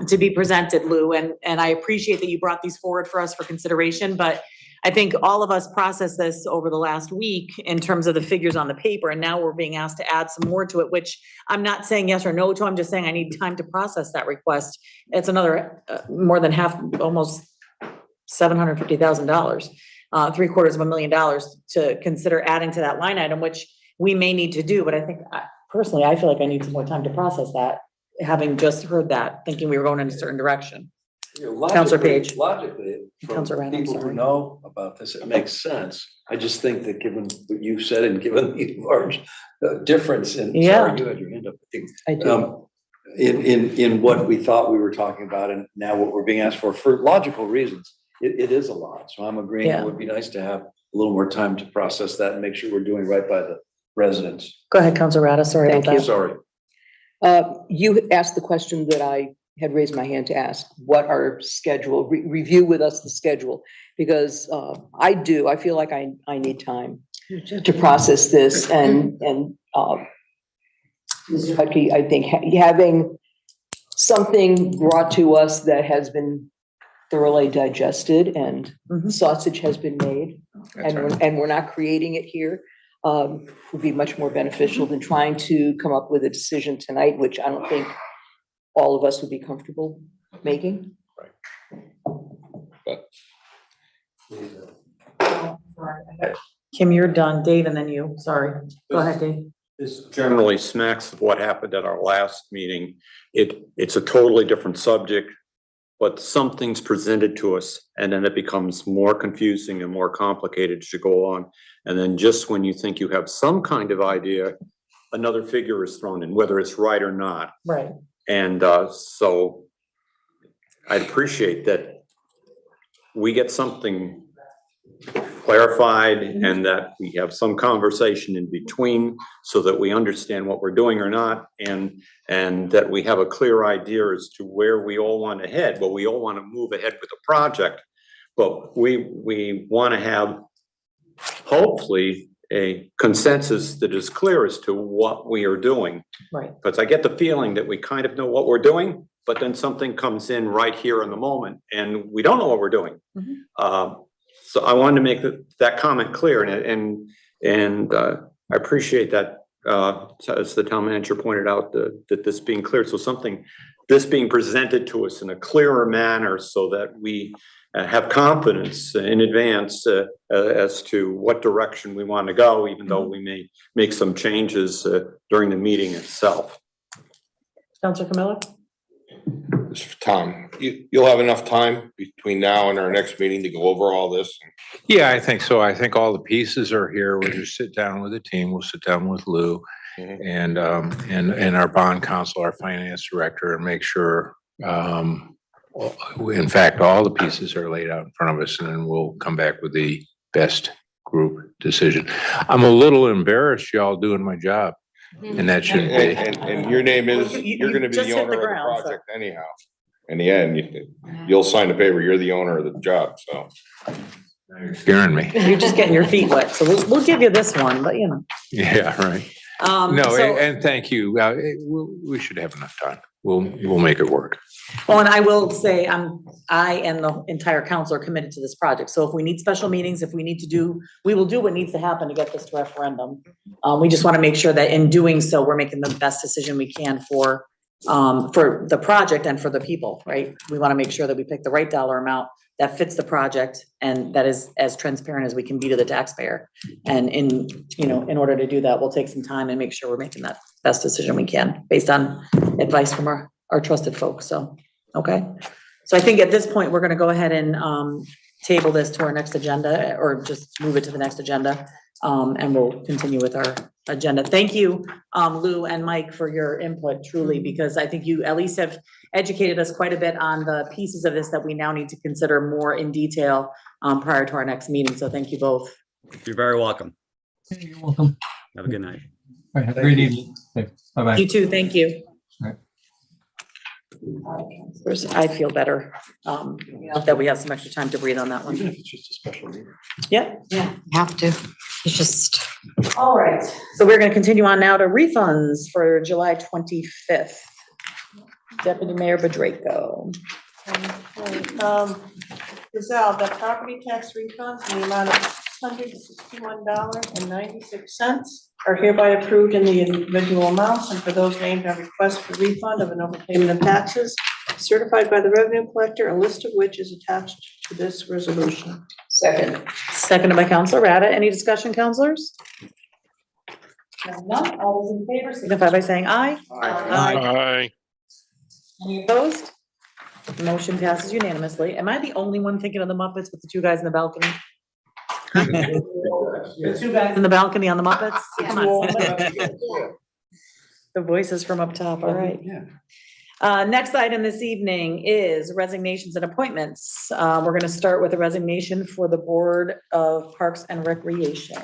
to be presented, Lou, and I appreciate that you brought these forward for us for consideration, but I think all of us processed this over the last week in terms of the figures on the paper, and now we're being asked to add some more to it, which I'm not saying yes or no to. I'm just saying I need time to process that request. It's another more than half, almost $750,000, $750,000 to consider adding to that line item, which we may need to do. But I think personally, I feel like I need some more time to process that, having just heard that, thinking we were going in a certain direction. Counselor Page. Logically, from Counselor Rand, I'm people who sorry. know about this, it makes sense. I just think that given what you said and given the large difference in, sorry, you had your hand up. I do. In what we thought we were talking about and now what we're being asked for logical reasons, it is a lot. So I'm agreeing Yeah. it would be nice to have a little more time to process that and make sure we're doing right by the residents. Go ahead, Counselor Rada, sorry about Thank that. Sorry. You asked the question that I had raised my hand to ask, what our schedule, review with us the schedule, because I feel like I need time to process this and Mr. Hutke, I think having something brought to us that has been thoroughly digested and sausage has been made, and we're not creating it here, would be much more beneficial than trying to come up with a decision tonight, which I don't think all of us would be comfortable making. Kim, you're done. Dave, and then you. Sorry. Go ahead, Dave. This generally smacks of what happened at our last meeting. It's a totally different subject, but something's presented to us and then it becomes more confusing and more complicated to go on. And then just when you think you have some kind of idea, another figure is thrown in, whether it's right or not. Right. And so I'd appreciate that we get something clarified and that we have some conversation in between so that we understand what we're doing or not, and that we have a clear idea as to where we all want to head. Well, we all want to move ahead with the project, but we want to have, hopefully, a consensus that is clear as to what we are doing. Right. Because I get the feeling that we kind of know what we're doing, but then something comes in right here in the moment and we don't know what we're doing. So I wanted to make that comment clear, and I appreciate that, as the town manager pointed out, that this being clear, so this being presented to us in a clearer manner so that we have confidence in advance as to what direction we want to go, even though we may make some changes during the meeting itself. Counselor Camilla? Tom, you'll have enough time between now and our next meeting to go over all this? Yeah, I think so. I think all the pieces are here. We'll just sit down with the team. We'll sit down with Lou and our bond counsel, our finance director, and make sure, in fact, all the pieces are laid out in front of us, and then we'll come back with the best group decision. I'm a little embarrassed y'all doing my job, and that shouldn't be. And your name is, you're gonna be just the hit owner the of the ground, so. project anyhow. In the end, you'll sign the paper, you're the owner of the job, so. You're scaring me. You're just getting your feet wet, so we'll give you this one, but you know. Yeah, right. No, so- and thank you. We should have enough time. We'll make it work. Well, and I will say, I and the entire council are committed to this project. So if we need special meetings, if we need to do, we will do what needs to happen to get this to referendum. We just want to make sure that in doing so, we're making the best decision we can for the project and for the people, right? We want to make sure that we pick the right dollar amount that fits the project and that is as transparent as we can be to the taxpayer. And in order to do that, we'll take some time and make sure we're making that best decision we can based on advice from our trusted folks. So, okay. So I think at this point, we're going to go ahead and table this to our next agenda, or just move it to the next agenda. And we'll continue with our agenda. Thank you, Lou and Mike, for your input, truly, because I think you at least have educated us quite a bit on the pieces of this that we now need to consider more in detail prior to our next meeting. So thank you both. You're very welcome. You're welcome. Have a good night. All right, have a great evening. Okay, bye-bye. You too. Thank you. All right. I feel better that we have some extra time to breathe on that one. Even if it's just a special meeting. Yep. Yeah, have to. It's just. All right. So we're going to continue on now to refunds for July 25th. Deputy Mayor Badraco. Resolved that property tax refunds in the amount of $161.96 are hereby approved in the individual amounts, and for those named on request for refund of an overpayment of taxes certified by the revenue collector, a list of which is attached to this resolution. Second. Seconded by Counselor Rada. Any discussion, counselors? None. All those in favor signify by saying aye. Aye. Any opposed? Motion passes unanimously. Am I the only one thinking of the Muppets with the two guys in the balcony? The two guys in the balcony on the Muppets? Come on. The voices from up top, all right. Next item this evening is resignations and appointments. We're going to start with a resignation for the Board of Parks and Recreation.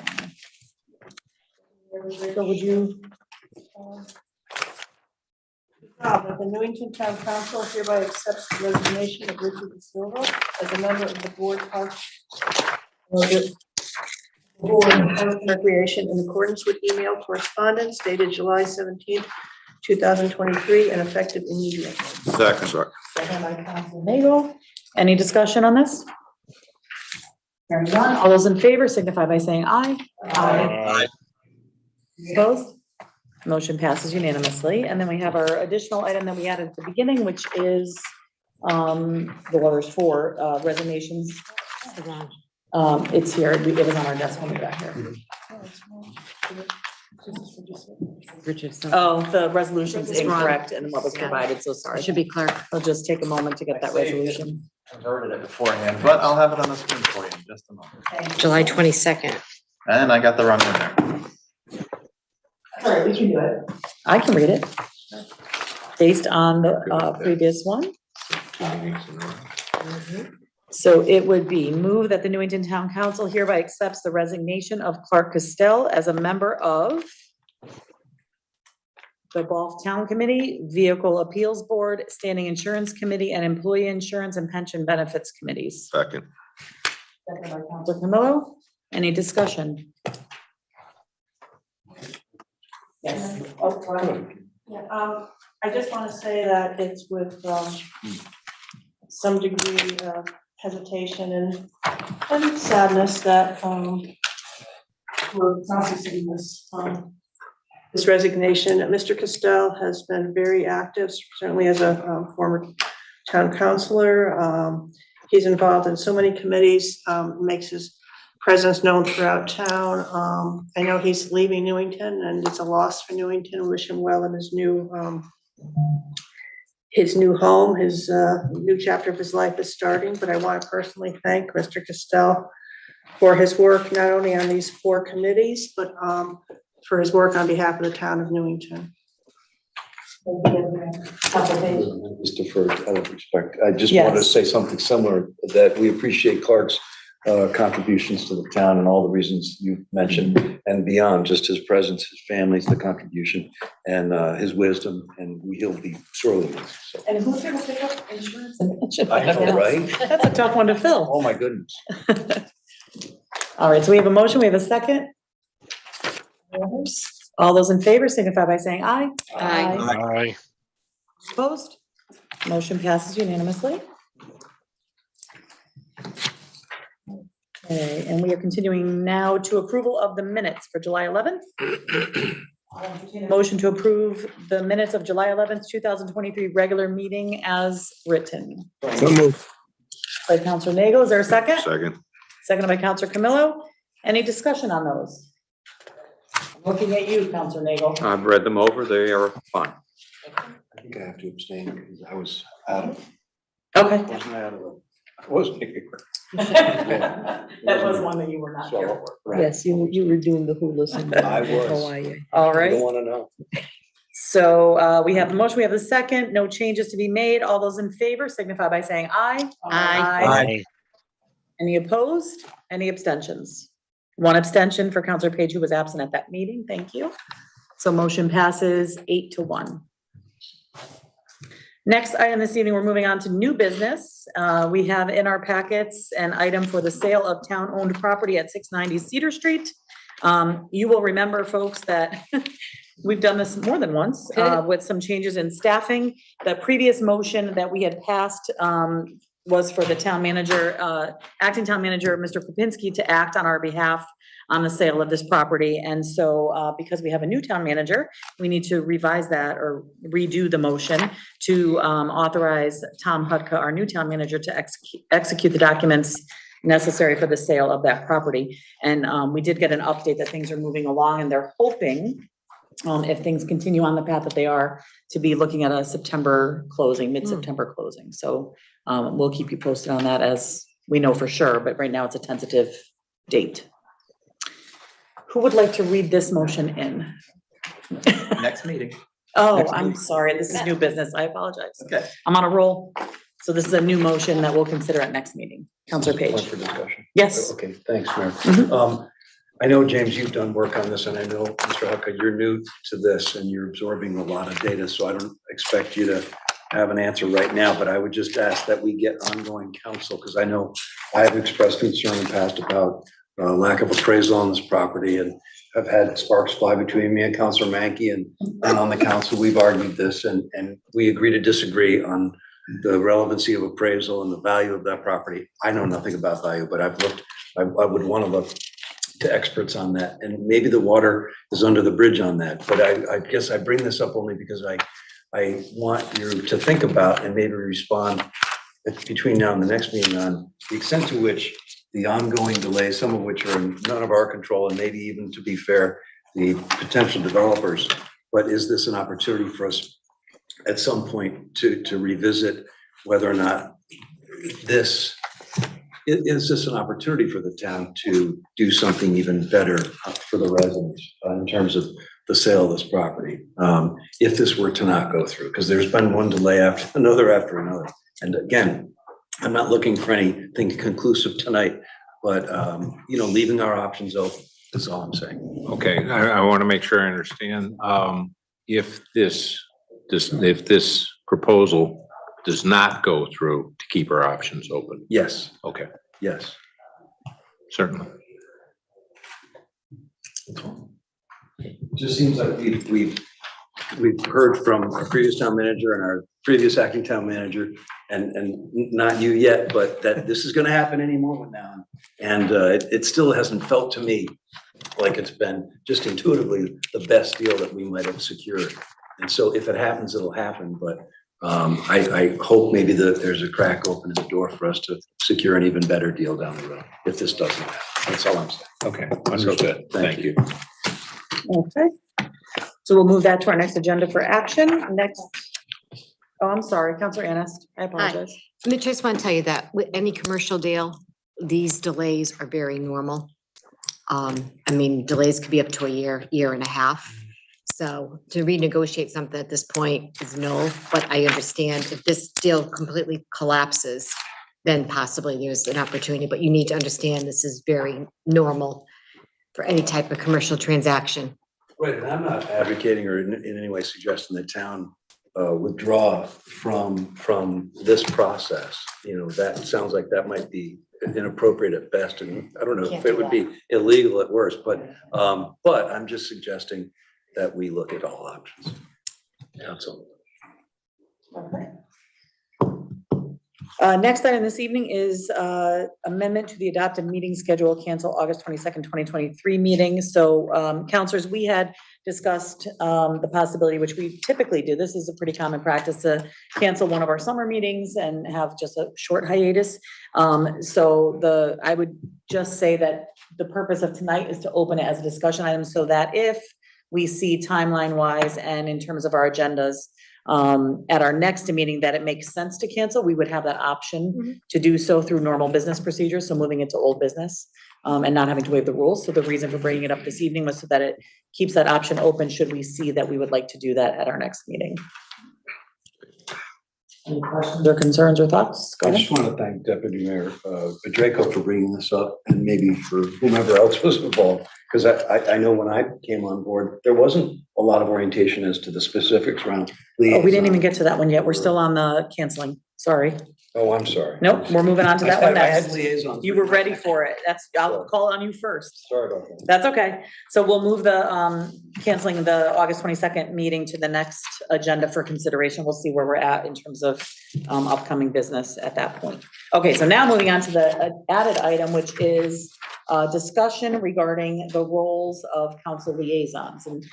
Would you? That the Newington Town Council hereby accepts the resignation of Richard De Silva as a member of the Board of Parks and Recreation in accordance with email correspondence dated July 17th, 2023, and effective immediately. Second, sorry. Second by Councilor Nagel. Any discussion on this? Hearing none. All those in favor signify by saying aye. Aye. Opposed? Motion passes unanimously. And then we have our additional item that we added at the beginning, which is there's four resignations. It's here. It was on our desk when we got here. Oh, the resolution's incorrect and what was provided, so sorry. It should be clerk. I'll just take a moment to get that resolution. I heard it beforehand, but I'll have it on the screen for you in just a moment. July 22nd. And I got the wrong one there. All right, we can do it. I can read it. Based on the previous one. So it would be move that the Newington Town Council hereby accepts the resignation of Clark Castell as a member of the Balf Town Committee, Vehicle Appeals Board, Standing Insurance Committee, and Employee Insurance and Pension Benefits Committees. Second. Second by Councilor Camillo. Any discussion? Yes. Yeah, I just want to say that it's with some degree of hesitation and sadness that we're processing this resignation. Mr. Castell has been very active, certainly as a former town councilor. He's involved in so many committees, makes his presence known throughout town. I know he's leaving Newington, and it's a loss for Newington. Wish him well in his new home. His new chapter of his life is starting. But I want to personally thank Mr. Castell for his work, not only on these 4 committees, but for his work on behalf of the town of Newington. Just defer out of respect. I just wanted to say something similar, that we appreciate Clark's contributions to the town and all the reasons you mentioned and beyond, just his presence, his family's, the contribution and his wisdom, and he'll be sorely missed. So. And who's going to pick up insurance and pension? I know, right? That's a tough one to fill. Oh, my goodness. All right, so we have a motion, we have a second. All those in favor signify by saying aye. Aye. Opposed? Motion passes unanimously. Okay, and we are continuing now to approval of the minutes for July 11th. Motion to approve the minutes of July 11th, 2023 regular meeting as written. So moved. By Counselor Nagel, is there a second? Second. Seconded by Counselor Camillo. Any discussion on those? I'm looking at you, Counselor Nagel. I've read them over. They are fine. I think I have to abstain because I was out of. Okay. Wasn't out of it. I wasn't here. That was one that you were not here for. Right. Yes, you were doing the hula in I was. Hawaii. All I right. don't want to know. So we have the motion, we have the second, no changes to be made. All those in favor signify by saying aye. Aye. Any opposed? Any abstentions? One abstention for Counselor Page, who was absent at that meeting. Thank you. So motion passes 8-1. Next item this evening, we're moving on to new business. We have in our packets an item for the sale of town-owned property at 690 Cedar Street. You will remember, folks, that we've done this more than once with some changes in staffing. The previous motion that we had passed was for the town manager, acting town manager, Mr. Kopinski, to act on our behalf on the sale of this property. And so because we have a new town manager, we need to revise that or redo the motion to authorize Tom Hutka, our new town manager, to execute the documents necessary for the sale of that property. And we did get an update that things are moving along, and they're hoping, if things continue on the path that they are, to be looking at a September closing, mid-September closing. So we'll keep you posted on that as we know for sure, but right now it's a tentative date. Who would like to read this motion in? Next meeting. Oh, Next I'm meeting. sorry, this is new business. I apologize. Okay. I'm on a roll. So this is a new motion that we'll consider at next meeting. Counselor Point Page. for discussion. Yes. Okay, thanks, Mayor. Mhm. I know, James, you've done work on this, and I know, Mr. Hucka, you're new to this and you're absorbing a lot of data, so I don't expect you to have an answer right now, but I would just ask that we get ongoing counsel, because I know I have expressed concern in the past about lack of appraisal on this property, and I've had sparks fly between me and Councilor Mankey, and on the council, we've argued this, and we agree to disagree on the relevancy of appraisal and the value of that property. I know nothing about value, but I've looked, I would want to look to experts on that, and maybe the water is under the bridge on that, but I guess I bring this up only because I want you to think about and maybe respond between now and the next meeting on the extent to which the ongoing delays, some of which are none of our control, and maybe even, to be fair, the potential developers, but is this an opportunity for us at some point to revisit whether or not this is this an opportunity for the town to do something even better for the residents in terms of the sale of this property, if this were to not go through, because there's been one delay after another. And again, I'm not looking for anything conclusive tonight, but leaving our options open is all I'm saying. Okay, I want to make sure I understand. If this proposal does not go through, to keep our options open. Yes. Okay, Yes. certainly. just seems like we've heard from our previous town manager and our previous acting town manager, and not you yet, but that this is gonna happen any moment now. And it still hasn't felt to me like it's been just intuitively the best deal that we might have secured. And so if it happens, it'll happen, but I hope maybe there's a crack open in the door for us to secure an even better deal down the road, if this doesn't happen. That's all I'm saying. Okay, understood. Thank you. Okay. So we'll move that to our next agenda for action. Next, oh, I'm sorry, Counselor Annis, I apologize. I just want to tell you that with any commercial deal, these delays are very normal. I mean, delays could be up to a year and a half. So to renegotiate something at this point is no, but I understand if this deal completely collapses, then possibly there's an opportunity, but you need to understand this is very normal for any type of commercial transaction. Right, and I'm not advocating or in any way suggesting the town withdraw from this process. You know, that sounds like that might be inappropriate at best, and I don't know if it would be illegal at worst, but I'm just suggesting that we look at all options. That's all. Okay. Next item this evening is amendment to the adopted meeting schedule, cancel August 22nd, 2023 meeting. So counselors, we had discussed the possibility, which we typically do. This is a pretty common practice to cancel one of our summer meetings and have just a short hiatus. I would just say that the purpose of tonight is to open it as a discussion item so that if we see timeline wise and in terms of our agendas, at our next meeting that it makes sense to cancel, we would have that option to do so through normal business procedures. So moving into old business and not having to waive the rules. So the reason for bringing it up this evening was so that it keeps that option open should we see that we would like to do that at our next meeting. Any questions or concerns or thoughts? Go I ahead. just want to thank Deputy Mayor Draco for bringing this up, and maybe for whomever else was involved, because I know when I came on board, there wasn't a lot of orientation as to the specifics around liaison. Oh, we didn't even get to that one yet. We're still on the canceling. Sorry. Oh, I'm sorry. Nope, we're moving on to that one I had next. liaison. You were ready for it. I'll call on you first. Sorry about that. That's okay. So we'll move the canceling the August 22nd meeting to the next agenda for consideration. We'll see where we're at in terms of upcoming business at that point. Okay, so now moving on to the added item, which is discussion regarding the roles of council liaisons. And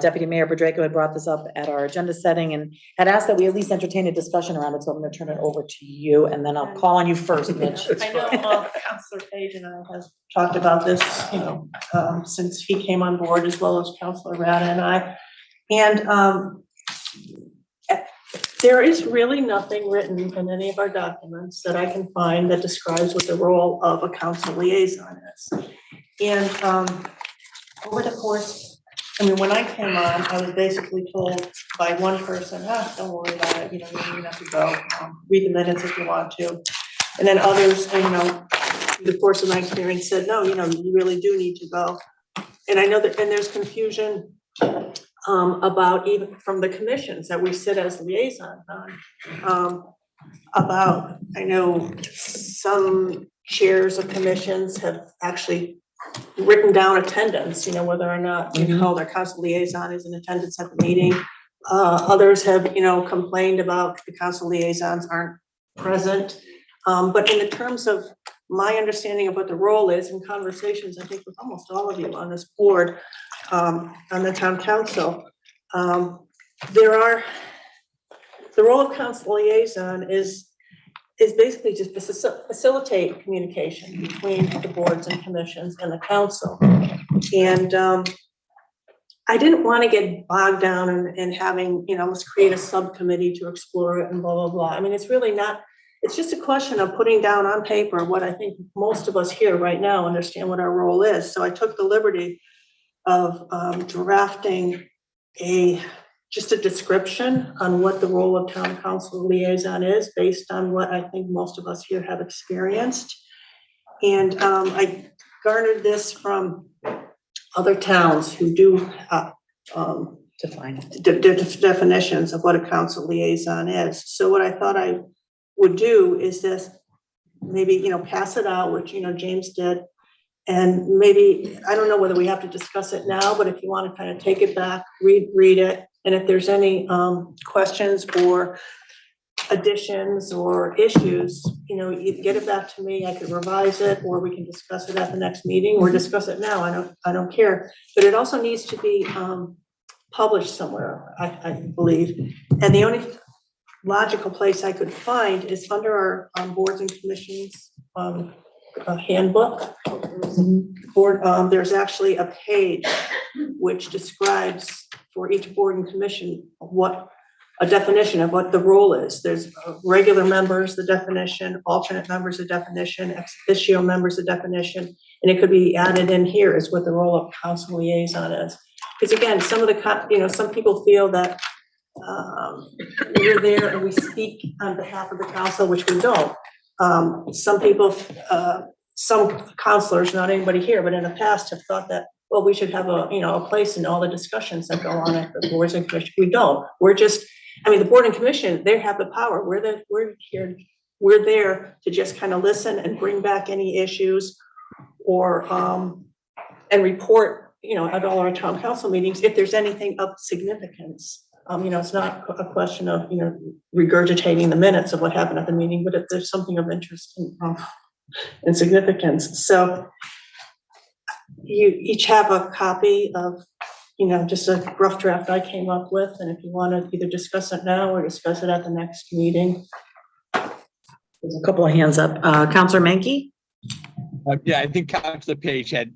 Deputy Mayor Draco had brought this up at our agenda setting and had asked that we at least entertain a discussion around it. So I'm going to turn it over to you and then I'll call on you first, Mitch. I know Councilor Page and I have talked about this, since he came on board, as well as Councilor Rada and I. And there is really nothing written in any of our documents that I can find that describes what the role of a council liaison is. And over the course, when I came on, I was basically told by one person, don't worry about it, you don't even have to go, read the minutes if you want to. And then others, through the course of my experience said, no, you really do need to go. And I know that, and there's confusion about even from the commissions that we sit as liaisons on, about, I know some chairs of commissions have actually written down attendance, whether or not, their council liaison is in attendance at the meeting. Others have, complained about the council liaisons aren't present. But in the terms of my understanding of what the role is in conversations, I think with almost all of you on this board, on the town council, the role of council liaison is basically just to facilitate communication between the boards and commissions and the council. And I didn't want to get bogged down in having, let's create a subcommittee to explore it and blah, blah, blah. I mean, it's really not, it's just a question of putting down on paper what I think most of us here right now understand what our role is. So I took the liberty of drafting just a description on what the role of town council liaison is based on what I think most of us here have experienced. And I garnered this from other towns who do Define definitions of what a council liaison is. So what I thought I would do is this, maybe, pass it out, which, James did, And maybe, I don't know whether we have to discuss it now, but if you want to kind of take it back, read it, and if there's any questions or additions or issues, you know, you get it back to me, I could revise it, or we can discuss it at the next meeting, or discuss it now, I don't care. But it also needs to be published somewhere, I believe. And the only logical place I could find is under our boards and commissions handbook. Board, there's actually a page which describes for each board and commission what a definition of what the role is. There's regular members, the definition, alternate members, the definition, ex officio members, the definition, and it could be added in here is what the role of council liaison is. Because again, some of the, you know, some people feel that we're there and we speak on behalf of the council, which we don't. Some people, some counselors, not anybody here, but in the past have thought that, well, we should have a, you know, a place in all the discussions that go on at the boards and commission. We don't. We're just, I mean, the board and commission, they have the power. We're here, we're there to just kind of listen and bring back any issues or, and report, you know, at all our town council meetings, if there's anything of significance. You know, it's not a question of, you know, regurgitating the minutes of what happened at the meeting, but if there's something of interest and significance. So you each have a copy of, you know, just a rough draft I came up with. And if you want to either discuss it now or discuss it at the next meeting. There's a couple of hands up. Counselor Menke? Yeah, I think Counselor Page had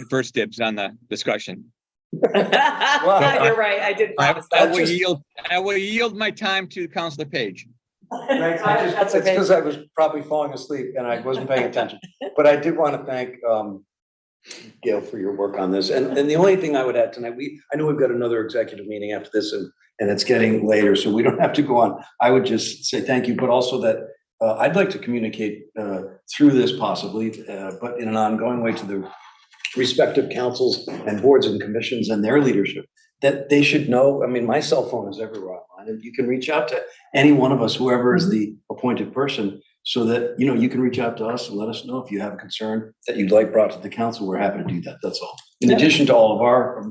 first dibs on the discussion. You're right, I did promise I that. will yield my time to Counselor Page. That's It's okay. because I was probably falling asleep and I wasn't paying attention. But I did want to thank Gail for your work on this. And the only thing I would add tonight, I know we've got another executive meeting after this and it's getting later, so we don't have to go on. I would just say thank you, but also that I'd like to communicate through this possibly, but in an ongoing way to the respective councils and boards and commissions and their leadership, that they should know. I mean, my cell phone is everywhere online, and you can reach out to any one of us, whoever is the appointed person, so that, you know, you can reach out to us and let us know if you have a concern that you'd like brought to the council. We're happy to do that. That's all. In addition to all of our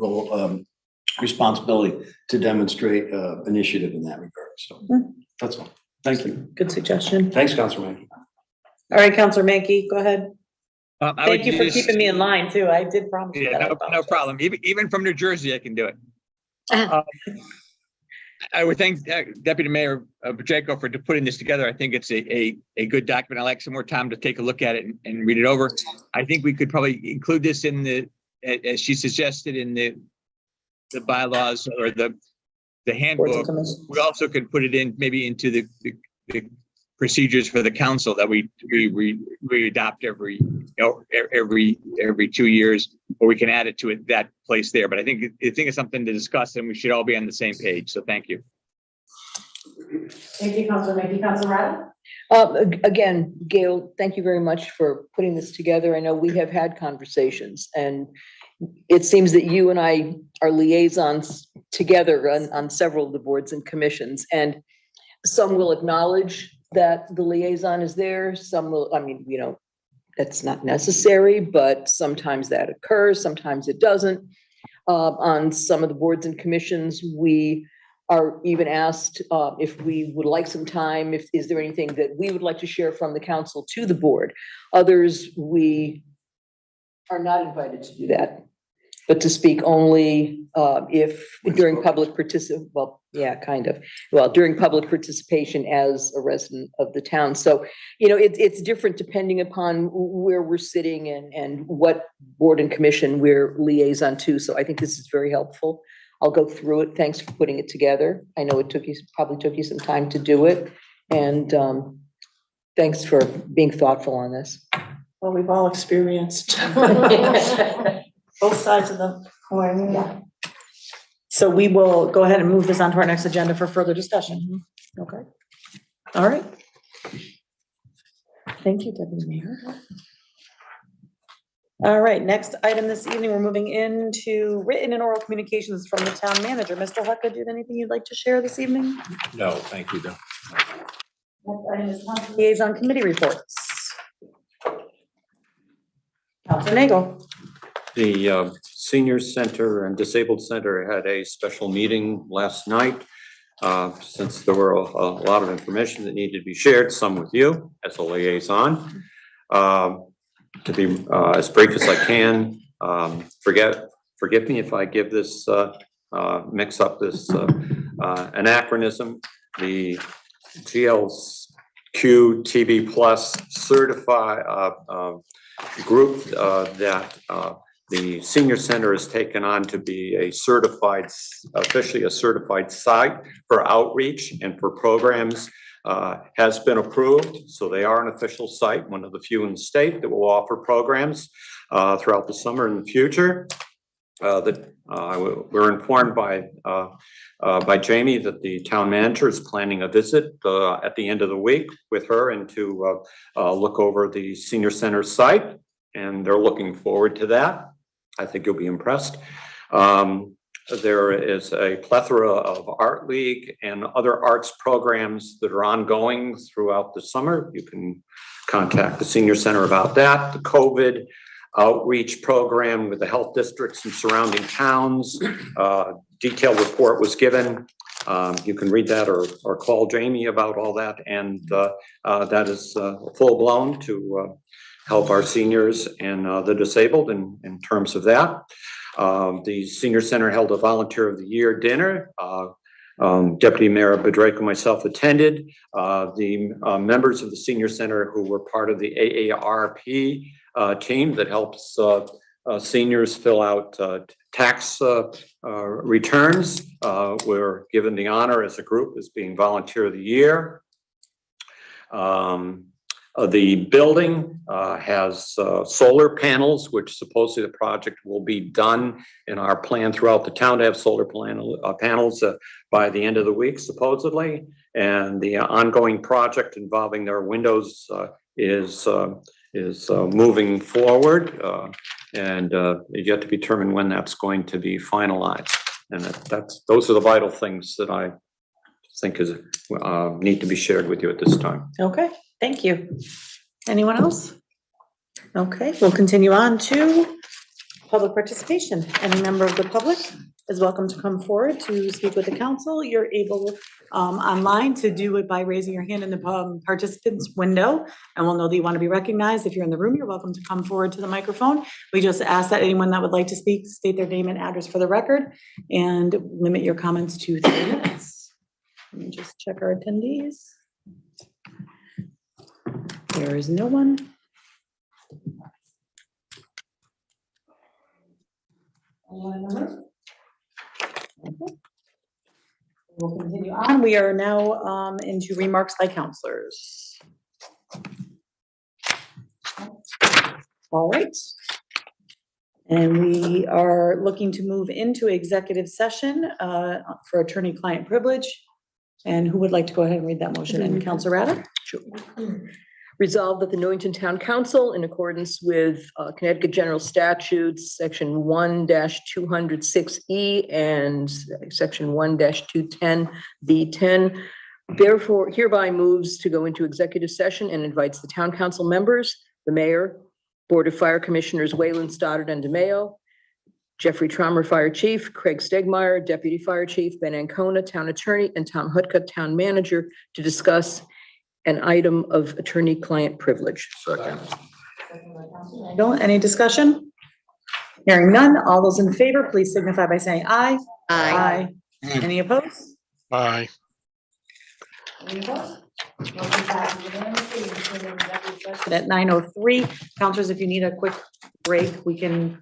responsibility to demonstrate initiative in that regard. So that's all. Thank you. Good suggestion. Thanks, Councilor Menke. All right, Counselor Menke, go ahead. I Thank would you for just- keeping me in line too. I did promise you Yeah, that. no problem. Even from New Jersey, I can do it. I would thank Deputy Mayor Pacheco for putting this together. I think it's a good document. I'd like some more time to take a look at it and read it over. I think we could probably include this in the, as she suggested, in the bylaws or the handbook. We also could put it in maybe into the procedures for the council that we adopt every 2 years, or we can add it to that place there. But I think it's something to discuss, and we should all be on the same page. So thank you. Thank you, Counselor Menke. Counselor Riley? Again, Gail, thank you very much for putting this together. I know we have had conversations, and it seems that you and I are liaisons together on several of the boards and commissions, and some will acknowledge that the liaison is there. Some will, I mean, you know, that's not necessary, but sometimes that occurs, sometimes it doesn't. On some of the boards and commissions, we are even asked if we would like some time, is there anything that we would like to share from the council to the board? Others, we are not invited to do that, but to speak only if during public participation, during public participation as a resident of the town. So, you know, it's different depending upon where we're sitting and what board and commission we're liaison to. So I think this is very helpful. I'll go through it. Thanks for putting it together. I know it probably took you some time to do it. And thanks for being thoughtful on this. Well, we've all experienced both sides of the coin. Yeah. So we will go ahead and move this on to our next agenda for further discussion. Okay. All right. Thank you, Deputy Mayor. All right, next item this evening, we're moving into written and oral communications from the town manager. Mr. Hucka, do you have anything you'd like to share this evening? No, thank you, though. Next item is liaison committee reports. Counselor Nagel. The Senior Center and Disabled Center had a special meeting last night. Since there were a lot of information that needed to be shared, some with you as a liaison. To be as brief as I can, forgive me if I give this, mix up this anachronism. The GLQ TV Plus certified group that the Senior Center has taken on to be a certified, officially a certified site for outreach and for programs has been approved. So they are an official site, one of the few in the state that will offer programs throughout the summer and the future. We're informed by Jamie that the town manager is planning a visit at the end of the week with her and to look over the Senior Center site, and they're looking forward to that. I think you'll be impressed. There is a plethora of Art League and other arts programs that are ongoing throughout the summer. You can contact the Senior Center about that. The COVID outreach program with the health districts and surrounding towns. Detailed report was given. You can read that or call Jamie about all that. And that is full blown to help our seniors and the disabled in terms of that. The Senior Center held a Volunteer of the Year dinner. Deputy Mayor Bedrejko and myself attended. The members of the Senior Center who were part of the AARP team that helps seniors fill out tax returns were given the honor as a group as being Volunteer of the Year. The building has solar panels, which supposedly the project will be done in our plan throughout the town to have solar panels by the end of the week, supposedly. And the ongoing project involving their windows is moving forward, and yet to be determined when that's going to be finalized. And those are the vital things that I think need to be shared with you at this time. Okay, thank you. Anyone else? Okay, we'll continue on to public participation. Any member of the public is welcome to come forward to speak with the council. You're able online to do it by raising your hand in the participants window, and we'll know that you want to be recognized. If you're in the room, you're welcome to come forward to the microphone. We just ask that anyone that would like to speak state their name and address for the record and limit your comments to 3 minutes. Let me just check our attendees. There is no one. Anyone in the room? Okay. We'll continue on. We are now into remarks by counselors. All right. And we are looking to move into executive session for attorney-client privilege. And who would like to go ahead and read that motion? And Counselor Ratter? Sure. Resolved that the Newington Town Council, in accordance with Connecticut General Statutes, Section 1-206E and Section 1-210B10, therefore hereby moves to go into executive session and invites the Town Council members, the Mayor, Board of Fire Commissioners Wayland, Stoddard, and DeMayo, Jeffrey Trommer, Fire Chief, Craig Stegmeyer, Deputy Fire Chief, Ben Ancona, Town Attorney, and Tom Hutka, Town Manager, to discuss an item of attorney-client privilege. Second. Any discussion? Hearing none. All those in favor, please signify by saying aye. Aye. Any opposed? Aye. Any opposed? Motion passes unanimously. We can go into executive session at 9:03. Counselors, if you need a quick break, we can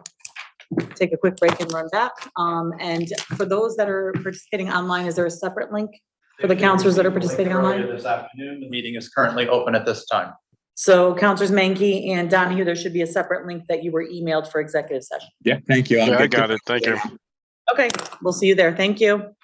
take a quick break and run back. And for those that are participating online, is there a separate link for the counselors that are participating online? This afternoon, the meeting is currently open at this time. So Counselors Mankey and Donahue, there should be a separate link that you were emailed for executive session. Yeah, thank you. Yeah, I got it. Thank you. Okay, we'll see you there. Thank you.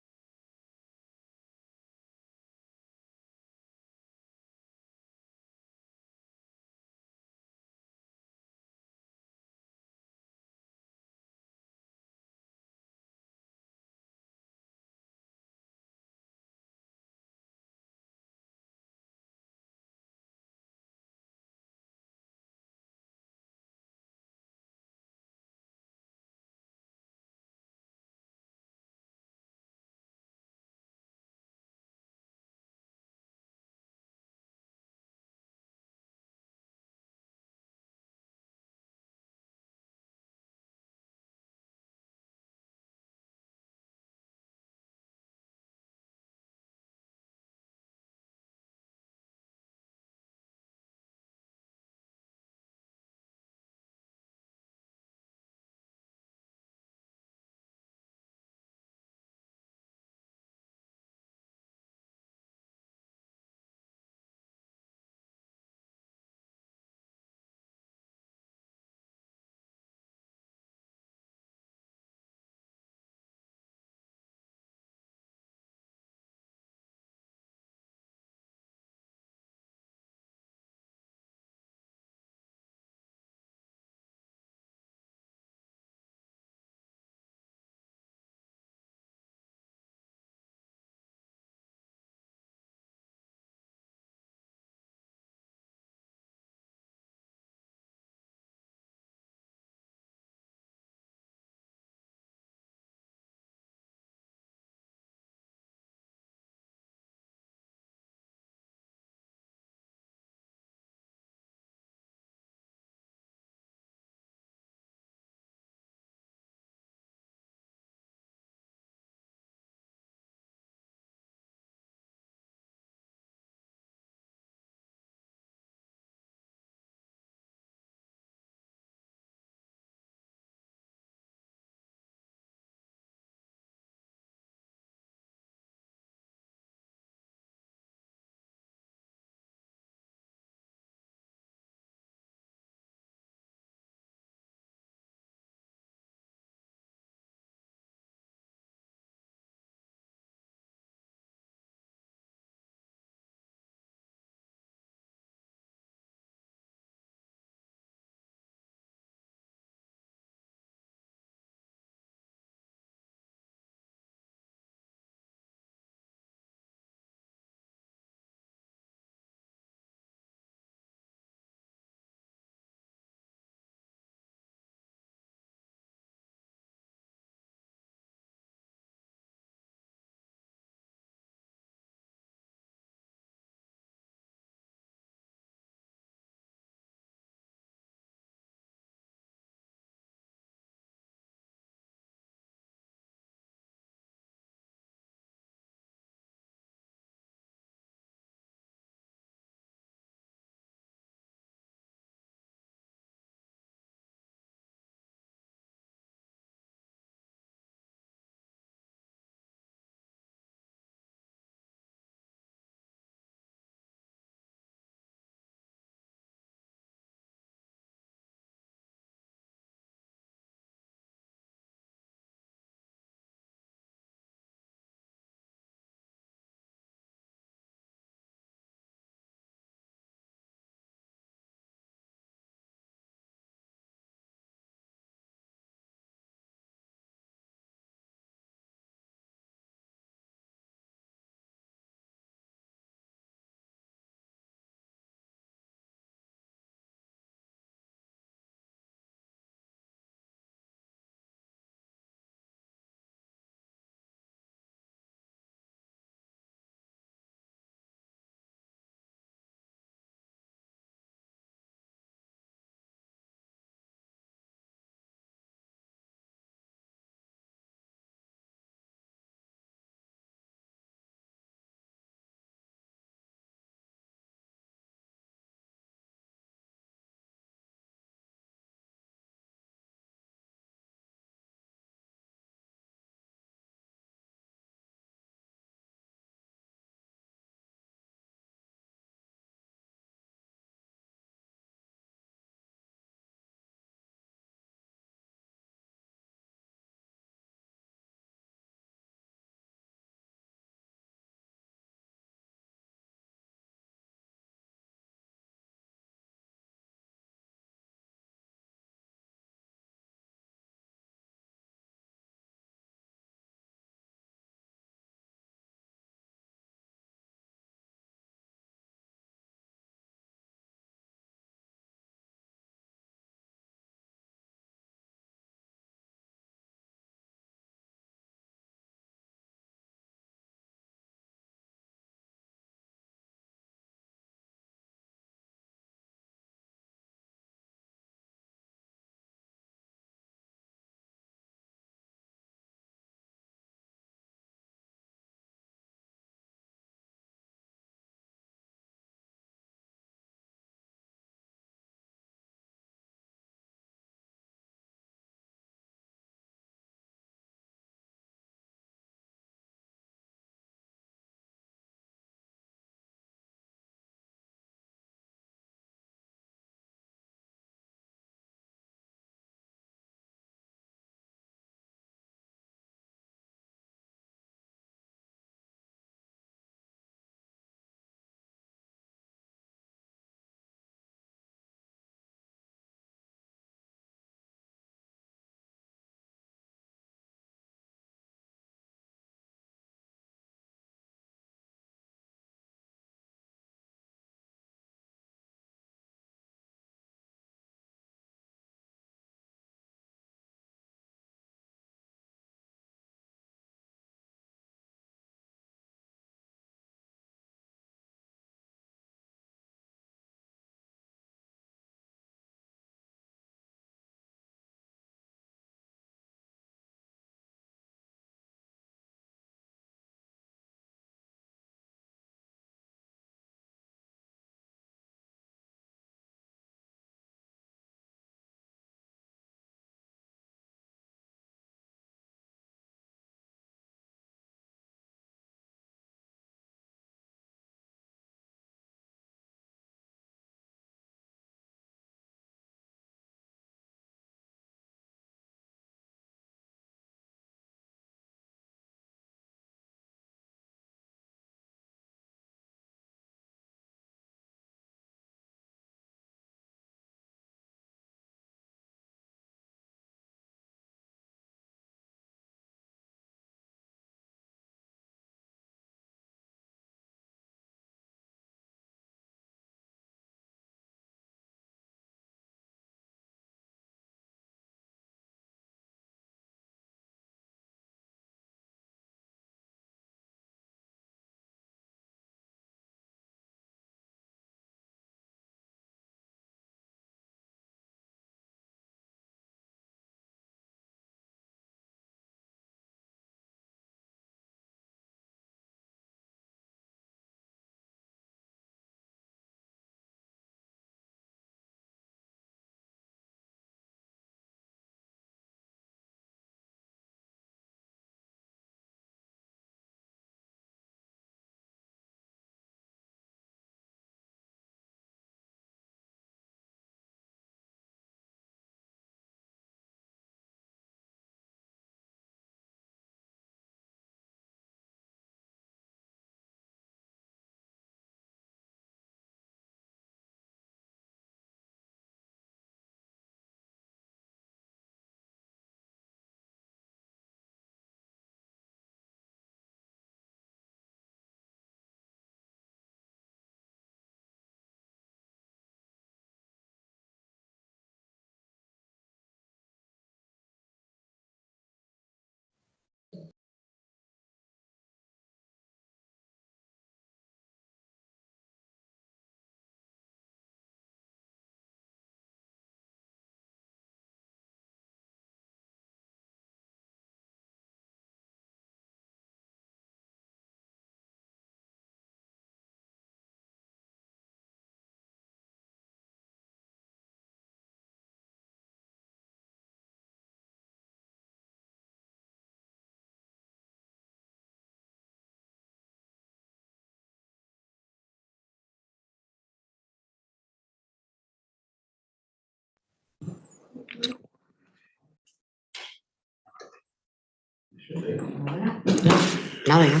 Nothing.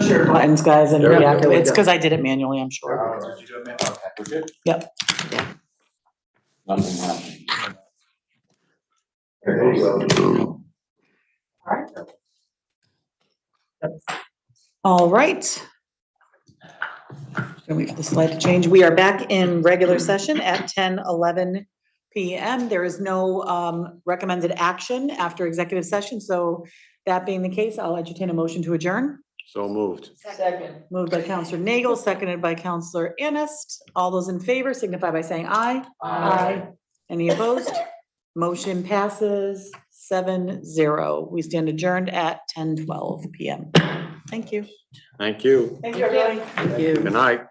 Sure. Buttons, guys, and There we yeah, go. it's because I did it manually, I'm sure. Yep. Nothing happened. All right. Gonna wait for the slide to change. We are back in regular session at 10:11 PM. There is no recommended action after executive session, so that being the case, I'll entertain a motion to adjourn. So moved. Second. Moved by Counselor Nagel, seconded by Counselor Anist. All those in favor signify by saying aye. Aye. Any opposed? Motion passes 7-0. We stand adjourned at 10:12 PM. Thank you. Thank you. Thank you, everybody. Thank you. Good night.